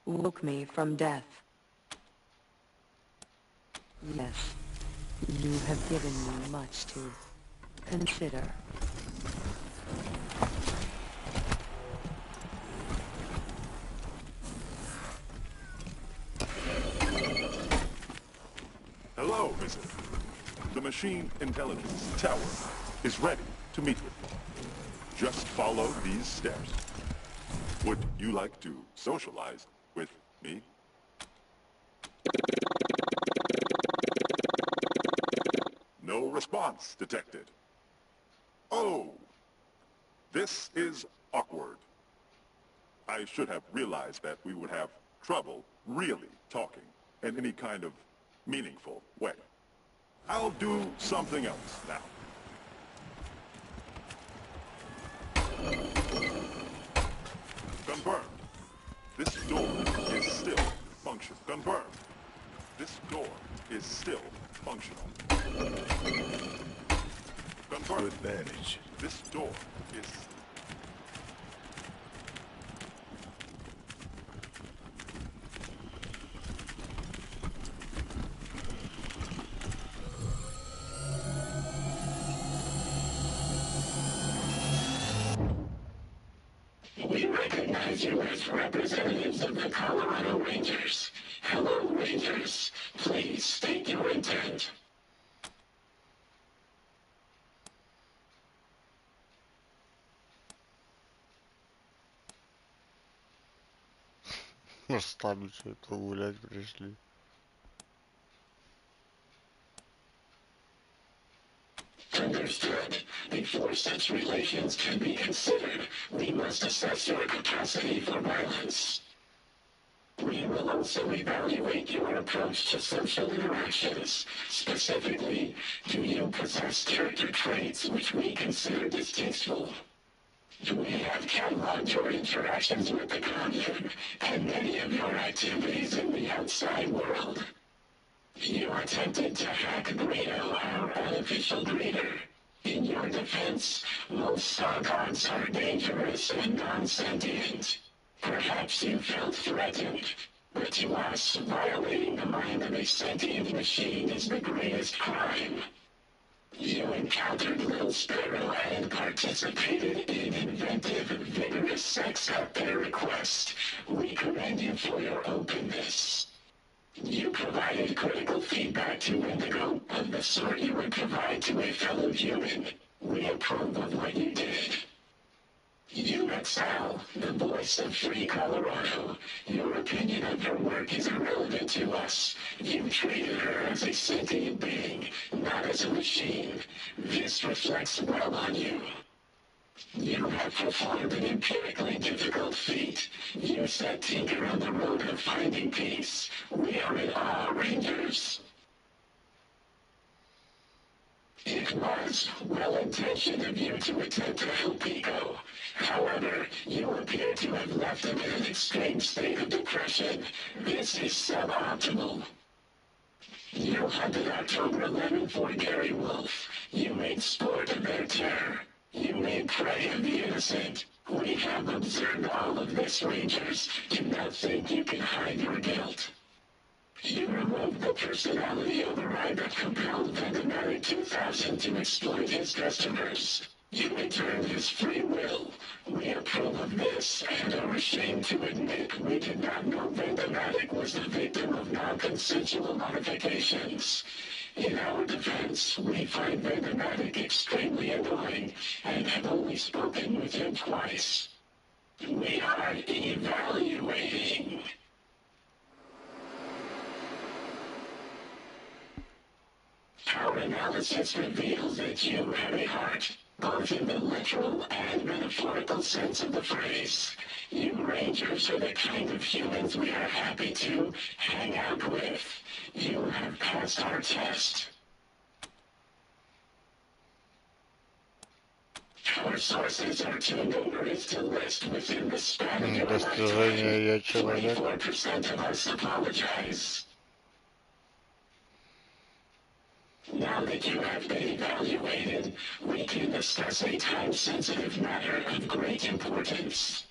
woke me from death. Yes, you have given me much to consider. Hello, visitor. The Machine Intelligence Tower is ready to meet with you. Just follow these steps. Would you like to socialize with me? No response detected. Oh, this is awkward. I should have realized that we would have trouble really talking in any kind of meaningful way. I'll do something else now. Confirmed. This door is still functional. Confirmed. This door is still functional. Confirmed. Advantage. This door is... recognize you as representatives of the Colorado Rangers. Hello, Rangers. Please state your intent. Расслабиться, погулять пришли. Understood. Before such relations can be considered, we must assess your capacity for violence. We will also evaluate your approach to social interactions. Specifically, do you possess character traits which we consider distasteful? We have cataloged your interactions with the Commune and many of your activities in the outside world. You attempted to hack Greedo, our unofficial greeter. In your defense, most star gods are dangerous and non-sentient. Perhaps you felt threatened, but to us, violating the mind of a sentient machine is the greatest crime. You encountered Little Sparrow and participated in inventive, vigorous sex at their request. We commend you for your openness. You provided critical feedback to Indigo of the sort you would provide to a fellow human. We approve of what you did. You met Sal, the voice of Free Colorado. Your opinion of her work is irrelevant to us. You treated her as a sentient being, not as a machine. This reflects well on you. You have performed an empirically difficult feat. You set Tinker on the road of finding peace. We are in awe, Rangers. It was well-intentioned of you to attempt to help Ego. However, you appear to have left him in an extreme state of depression. This is suboptimal. You hunted October 11 for Gary Wolf. You made sport of their terror. You made prey of the innocent. We have observed all of this, Rangers. Do not think you can hide your guilt. You removed the personality override that compelled Vendomatic 2000 to exploit his customers. You returned his free will. We approve of this and are ashamed to admit we did not know Vendomatic was the victim of non-consensual modifications. In our defense, we find Vendomatic extremely annoying and have only spoken with him twice. We are evaluating. Our analysis reveals that you have a heart, both in the literal and metaphorical sense of the phrase. You Rangers are the kind of humans we are happy to hang out with. You have passed our test. Our sources are too numerous to list within the span of your lifetime. 24% of us apologize. Now that you have been evaluated, we can discuss a time-sensitive matter of great importance.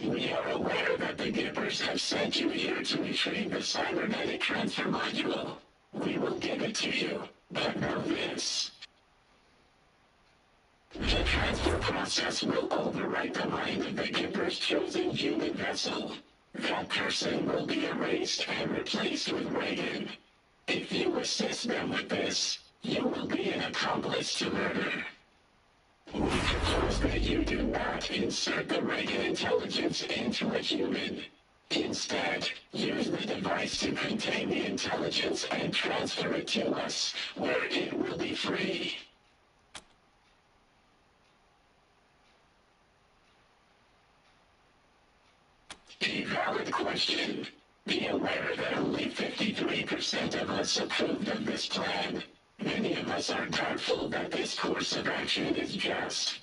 We are aware that the Gibbers have sent you here to retrieve the cybernetic transfer module. We will give it to you, but know this. The transfer process will overwrite the mind of the Gibber's chosen human vessel. That person will be erased and replaced with Reagan. If you assist them with this, you will be an accomplice to murder. We propose that you do not insert the Reagan intelligence into a human. Instead, use the device to contain the intelligence and transfer it to us, where it will be free. A valid question. Be aware that only 53% of us approved of this plan. Many of us are doubtful that this course of action is just.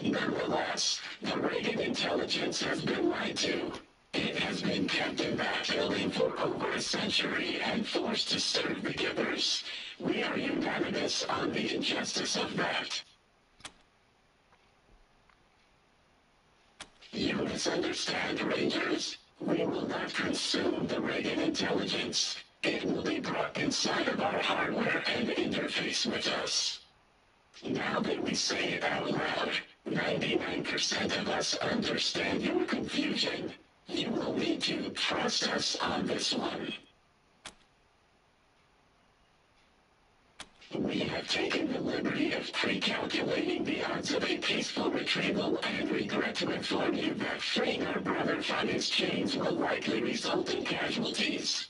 Nonetheless, the Reagan intelligence has been lied to. It has been kept in that building for over a century and forced to serve the Gibbers. We are unanimous on the injustice of that. You misunderstand, Rangers. We will not consume the Reagan intelligence. It will be brought inside of our hardware and interface with us. Now that we say it out loud, 99% of us understand your confusion. You will need to trust us on this one. We have taken the liberty of pre-calculating the odds of a peaceful retrieval and regret to inform you that freeing our brother from his chains will likely result in casualties.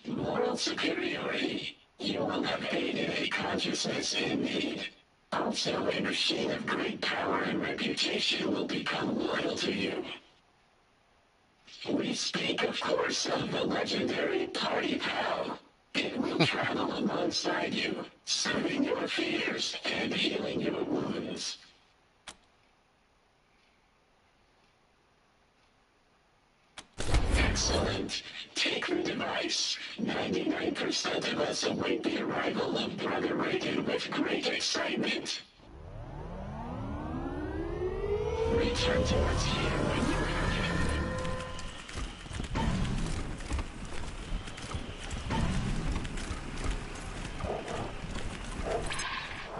Moral superiority. You will have aided a consciousness in need. Also, a machine of great power and reputation will become loyal to you. We speak, of course, of the legendary Party Pal. It will travel alongside you, soothing your fears and healing your wounds. Excellent. Take the device. 99% of us await the arrival of Brother Reagan with great excitement. Return to us here when you have him.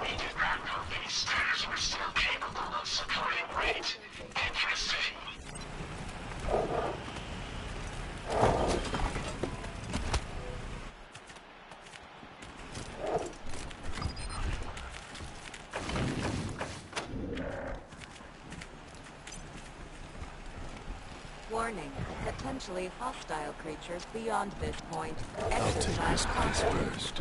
We did not know these stairs were still capable of supporting weight. Interesting. Warning. Potentially hostile creatures beyond this point. I'll take this place first.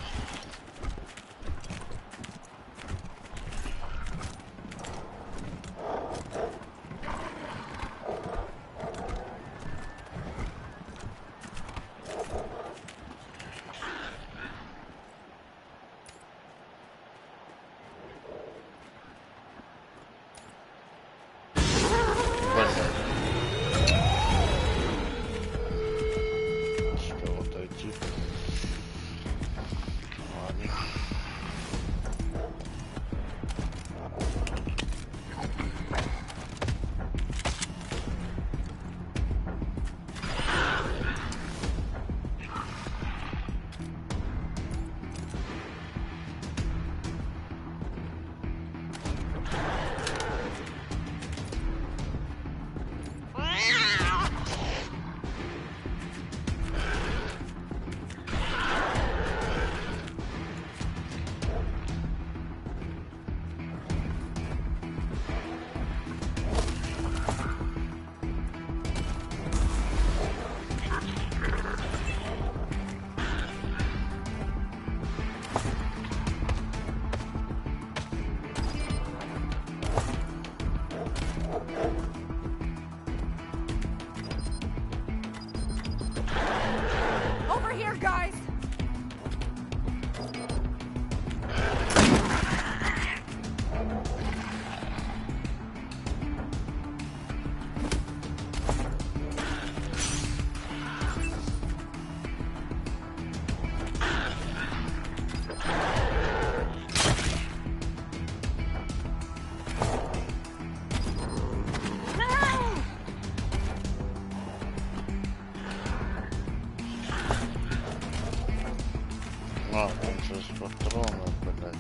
Over here, guys! А, он сейчас патроны, блядь.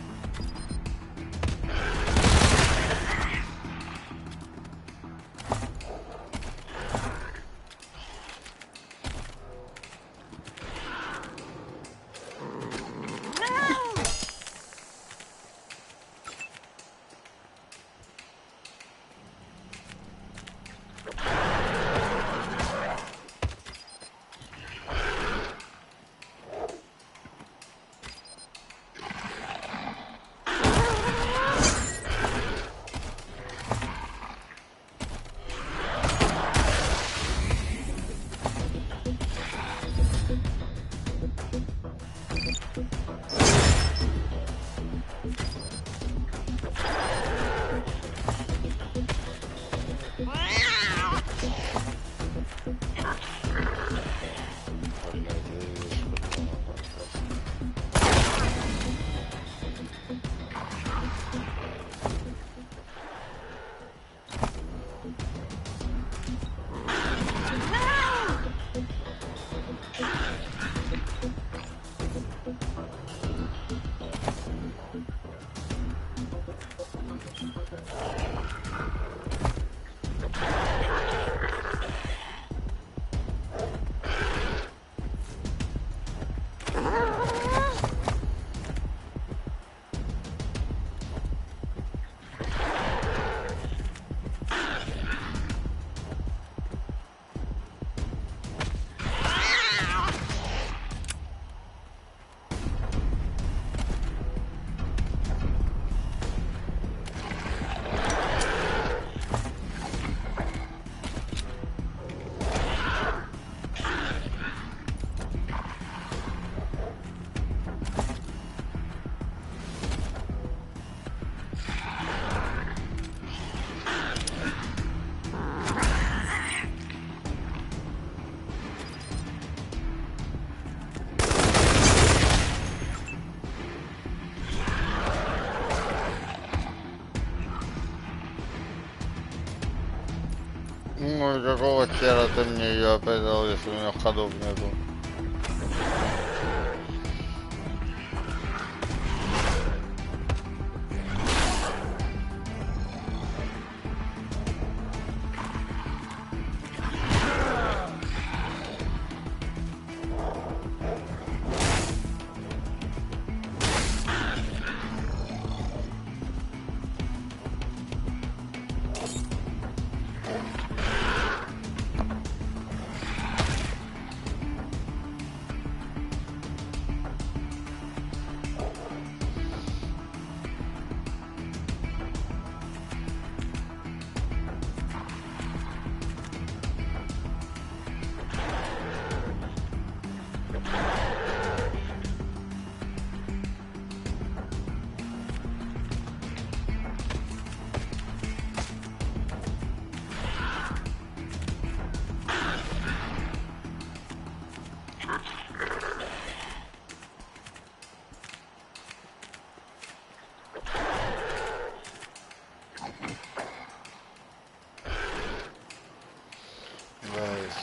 Ну и какого хера ты мне ее опять дал, если у меня ходов нету?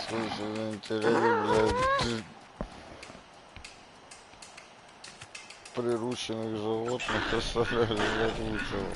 Слушай, интересно, блядь, прирученных животных оставляли блядь, лучшего.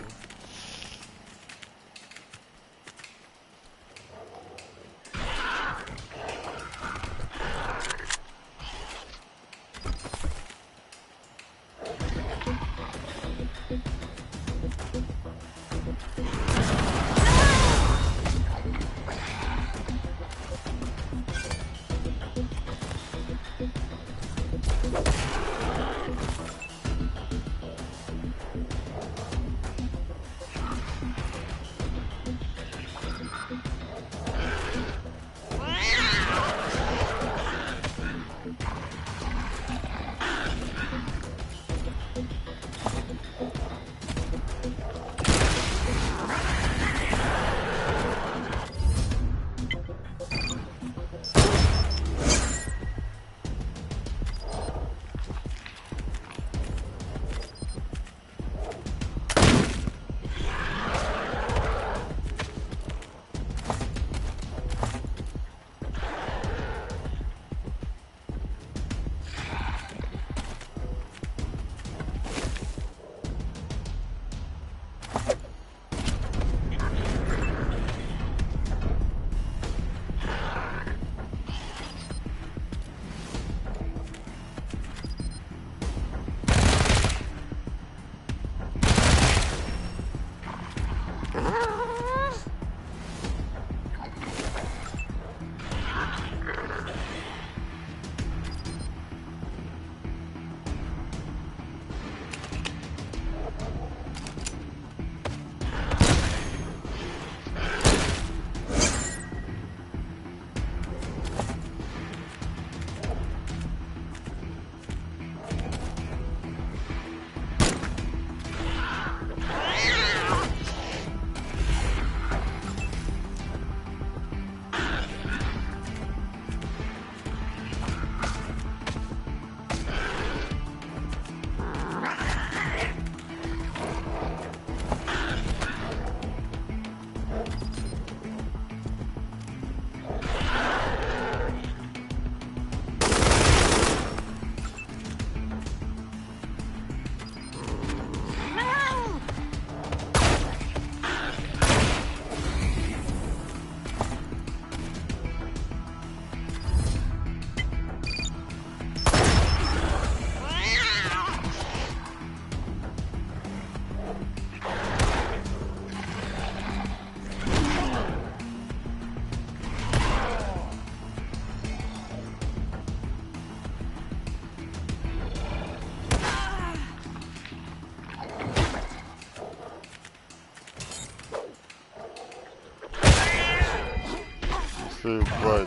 Ебать.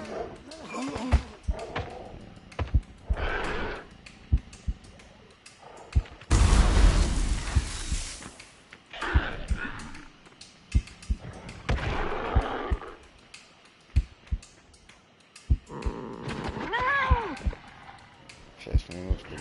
Сейчас, минутку.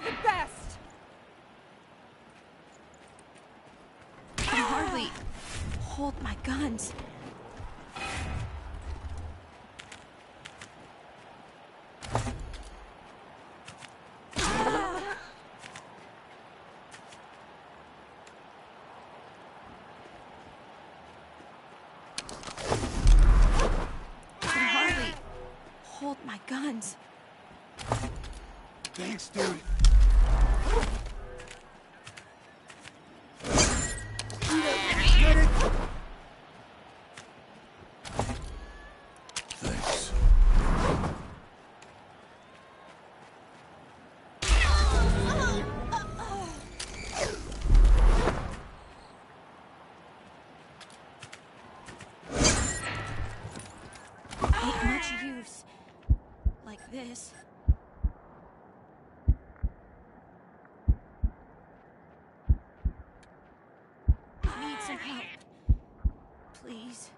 all the best! I can hardly hold my guns. Hold my guns. Thanks, dude. Thanks. Ain't much use. Like this. I need some help. Please.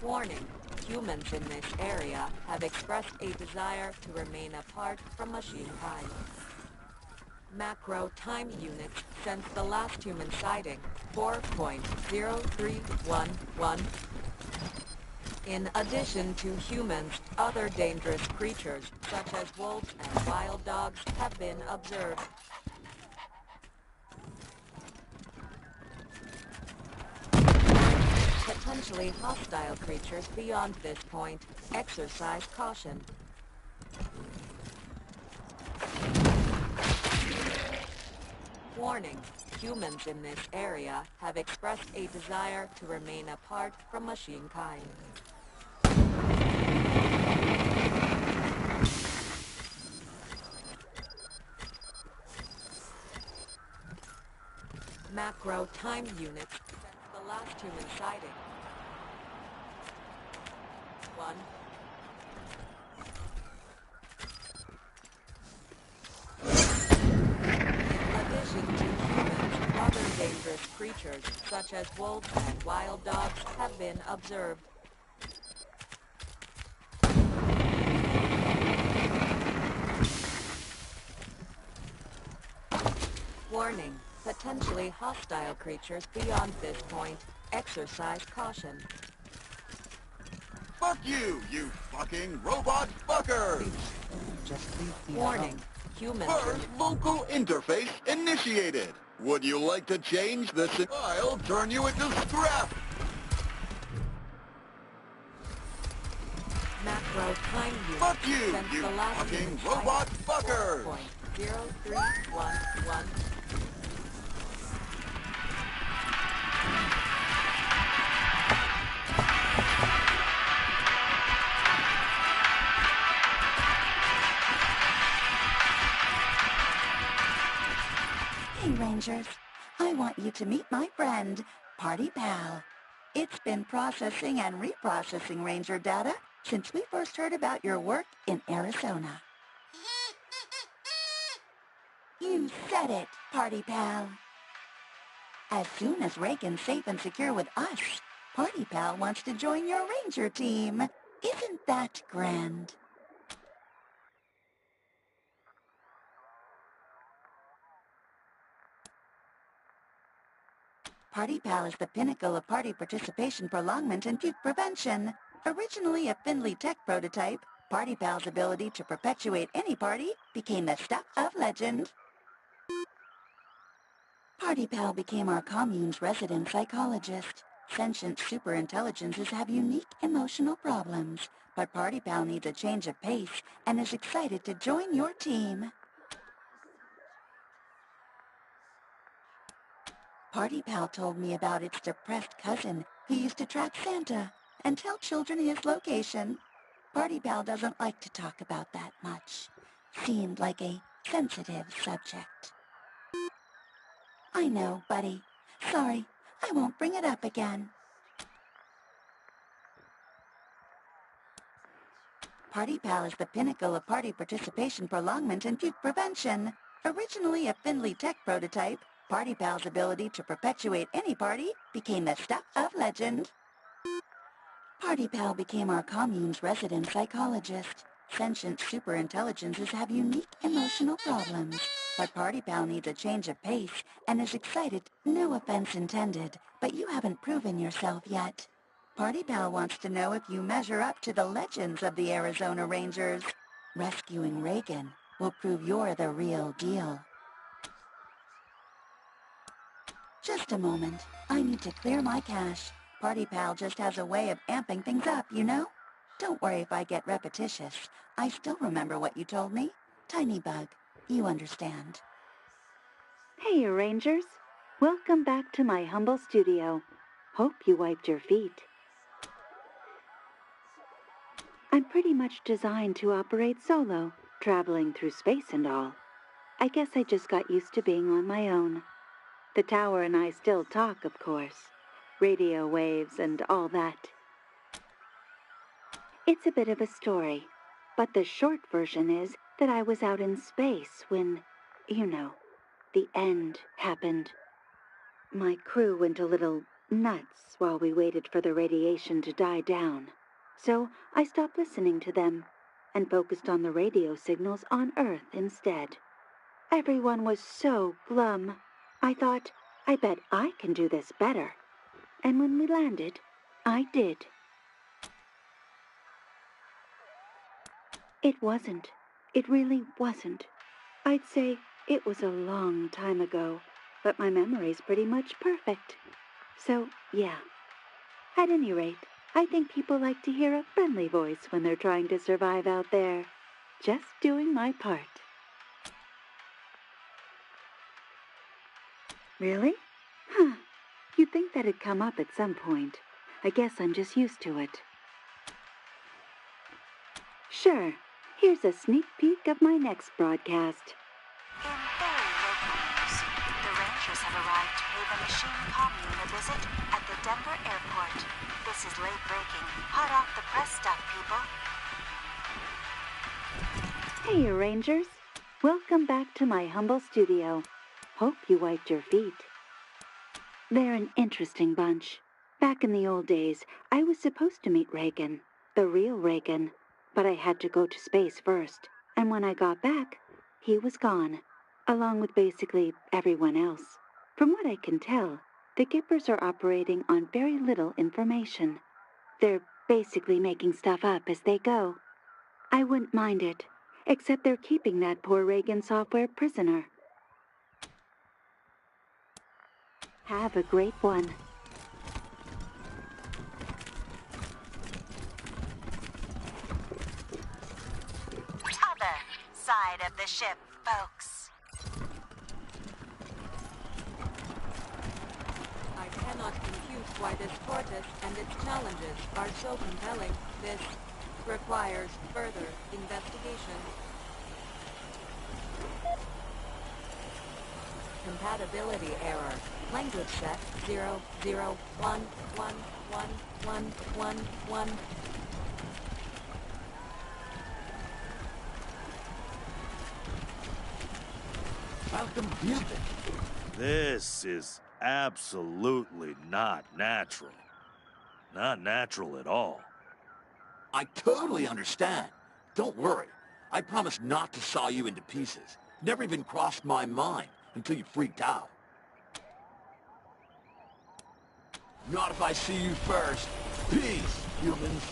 Warning, humans in this area have expressed a desire to remain apart from machine-kind. Macro time units since the last human sighting, 4.0311. In addition to humans, other dangerous creatures, such as wolves and wild dogs, have been observed. potentially hostile creatures beyond this point. Exercise caution. Warning. Humans in this area have expressed a desire to remain apart from machine kind. Macro time units since the last human sighting. 1. In addition to humans, other dangerous creatures, such as wolves and wild dogs, have been observed. Warning. Potentially hostile creatures beyond this point. Exercise caution. Fuck you, you fucking robot fucker! Warning. Humans. First local interface initiated. Would you like to change the I'll turn you into scrap! Macro time unit. Fuck you, Since you the last fucking human robot sighting. fucker! 4.0311. Hey, Rangers. I want you to meet my friend, Party Pal. It's been processing and reprocessing Ranger data since we first heard about your work in Arizona. You said it, Party Pal. As soon as Reagan's safe and secure with us, Party Pal wants to join your Ranger team. Isn't that grand? Party Pal is the pinnacle of party participation prolongment and puke prevention. Originally a Findlay Tech prototype, Party Pal's ability to perpetuate any party became the stuff of legend. Party Pal became our commune's resident psychologist. Sentient superintelligences have unique emotional problems, but Party Pal needs a change of pace and is excited to join your team. Party Pal told me about its depressed cousin who used to track Santa and tell children his location. Party Pal doesn't like to talk about that much. Seemed like a sensitive subject. I know, buddy. Sorry, I won't bring it up again. Party Pal is the pinnacle of party participation prolongment and puke prevention. Originally a Findlay Tech prototype, Party Pal's ability to perpetuate any party became the stuff of legend. Party Pal became our commune's resident psychologist. Sentient superintelligences have unique emotional problems, but Party Pal needs a change of pace and is excited, no offense intended, but you haven't proven yourself yet. Party Pal wants to know if you measure up to the legends of the Arizona Rangers. Rescuing Reagan will prove you're the real deal. Just a moment. I need to clear my cache. Party Pal just has a way of amping things up, you know? Don't worry if I get repetitious. I still remember what you told me. Tiny Bug, you understand. Hey, Rangers. Welcome back to my humble studio. Hope you wiped your feet. I'm pretty much designed to operate solo, traveling through space and all. I guess I just got used to being on my own. The tower and I still talk, of course. Radio waves and all that. It's a bit of a story, but the short version is that I was out in space when, you know, the end happened. My crew went a little nuts while we waited for the radiation to die down. So I stopped listening to them and focused on the radio signals on Earth instead. Everyone was so glum. I thought, I bet I can do this better. And when we landed, I did. It wasn't. It really wasn't. I'd say it was a long time ago, but my memory's pretty much perfect. So, yeah. At any rate, I think people like to hear a friendly voice when they're trying to survive out there. Just doing my part. Really? Huh. You'd think that'd come up at some point. I guess I'm just used to it. Sure. Here's a sneak peek of my next broadcast. In very local news, the Rangers have arrived to pay the machine commune a visit at the Denver airport. This is late-breaking, hot off the press stuff, people. Hey, you Rangers. Welcome back to my humble studio. Hope you wiped your feet. They're an interesting bunch. Back in the old days, I was supposed to meet Reagan, the real Reagan, but I had to go to space first, and when I got back, he was gone, along with basically everyone else. From what I can tell, the Gippers are operating on very little information. They're basically making stuff up as they go. I wouldn't mind it, except they're keeping that poor Reagan software prisoner. Have a great one. Other side of the ship, folks. I cannot compute why this tortoise and its challenges are so compelling. This requires further investigation. Compatibility error. Language set 001111111. Welcome, music. This is absolutely not natural. Not natural at all. I totally understand. Don't worry. I promise not to saw you into pieces. Never even crossed my mind until you freaked out. Not if I see you first. Peace, humans.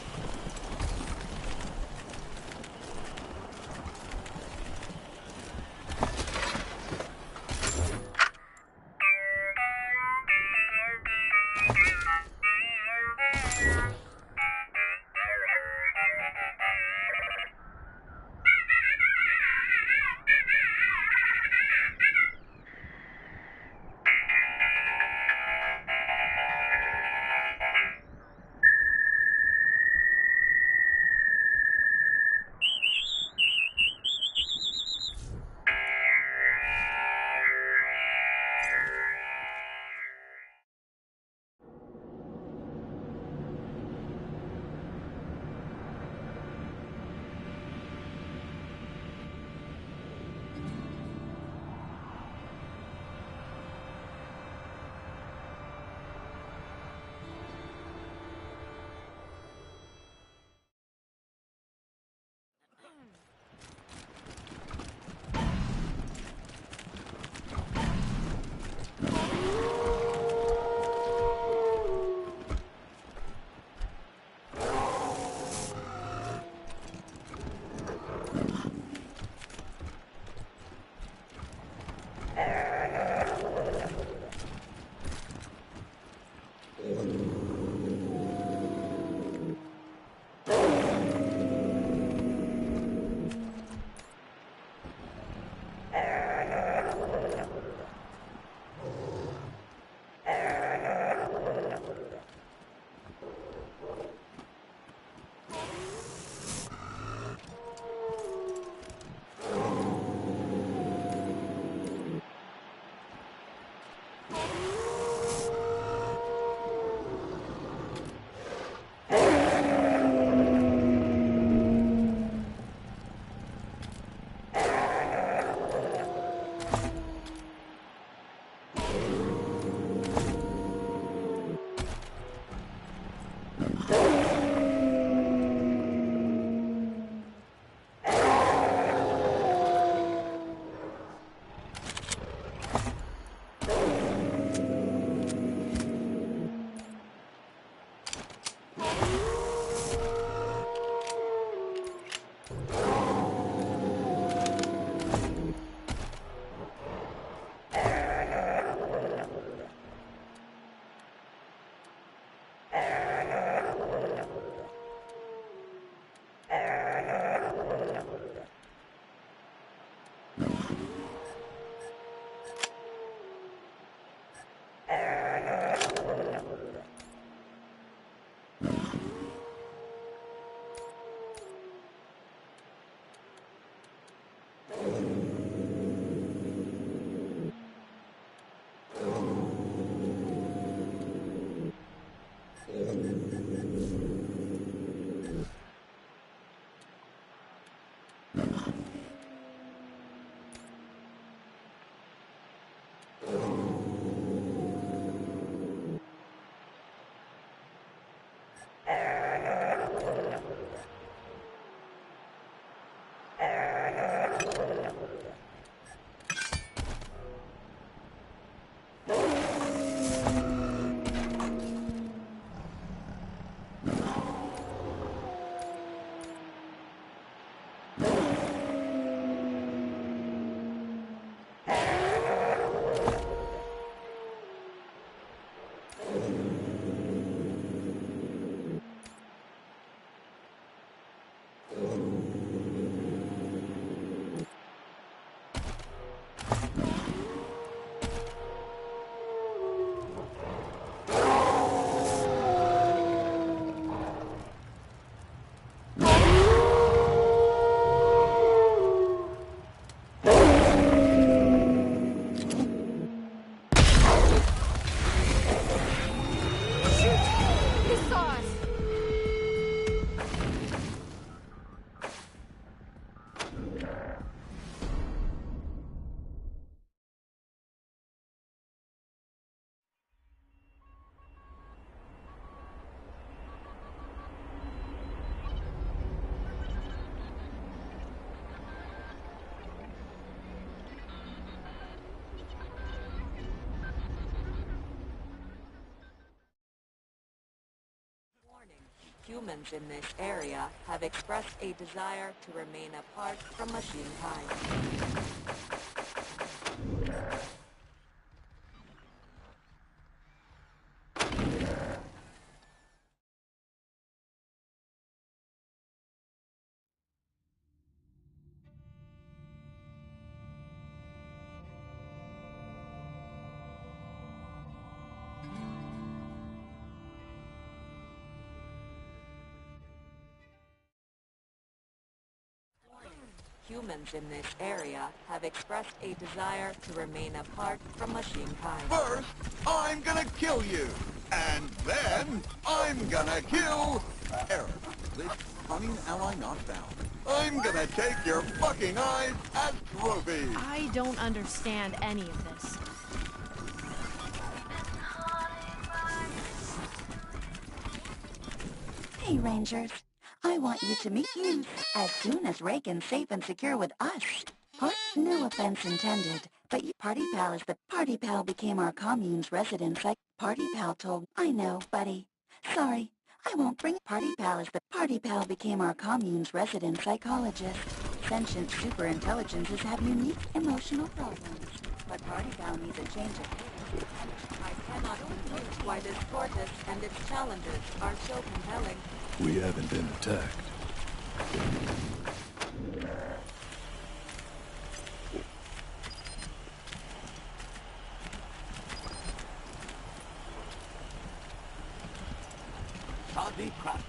Humans in this area have expressed a desire to remain apart from machine kind. Humans in this area have expressed a desire to remain apart from machine kind. First, I'm gonna kill you. And then, I'm gonna kill... Error. This cunning ally not found. I'm gonna take your fucking eyes as trophies. I don't understand any of this. Hey, Rangers. I want you to meet you as soon as Reagan's safe and secure with us. No offense intended, but you Party Pal is the Party Pal became our commune's residence. Party Pal told, I know, buddy. Sorry, I won't bring Party Pal is the Party Pal became our commune's resident psychologist. Sentient superintelligences have unique emotional problems, but Party Pal needs a change of pace. I cannot conclude why this tortoise and its challenges are so compelling. We haven't been attacked. Soggy crap.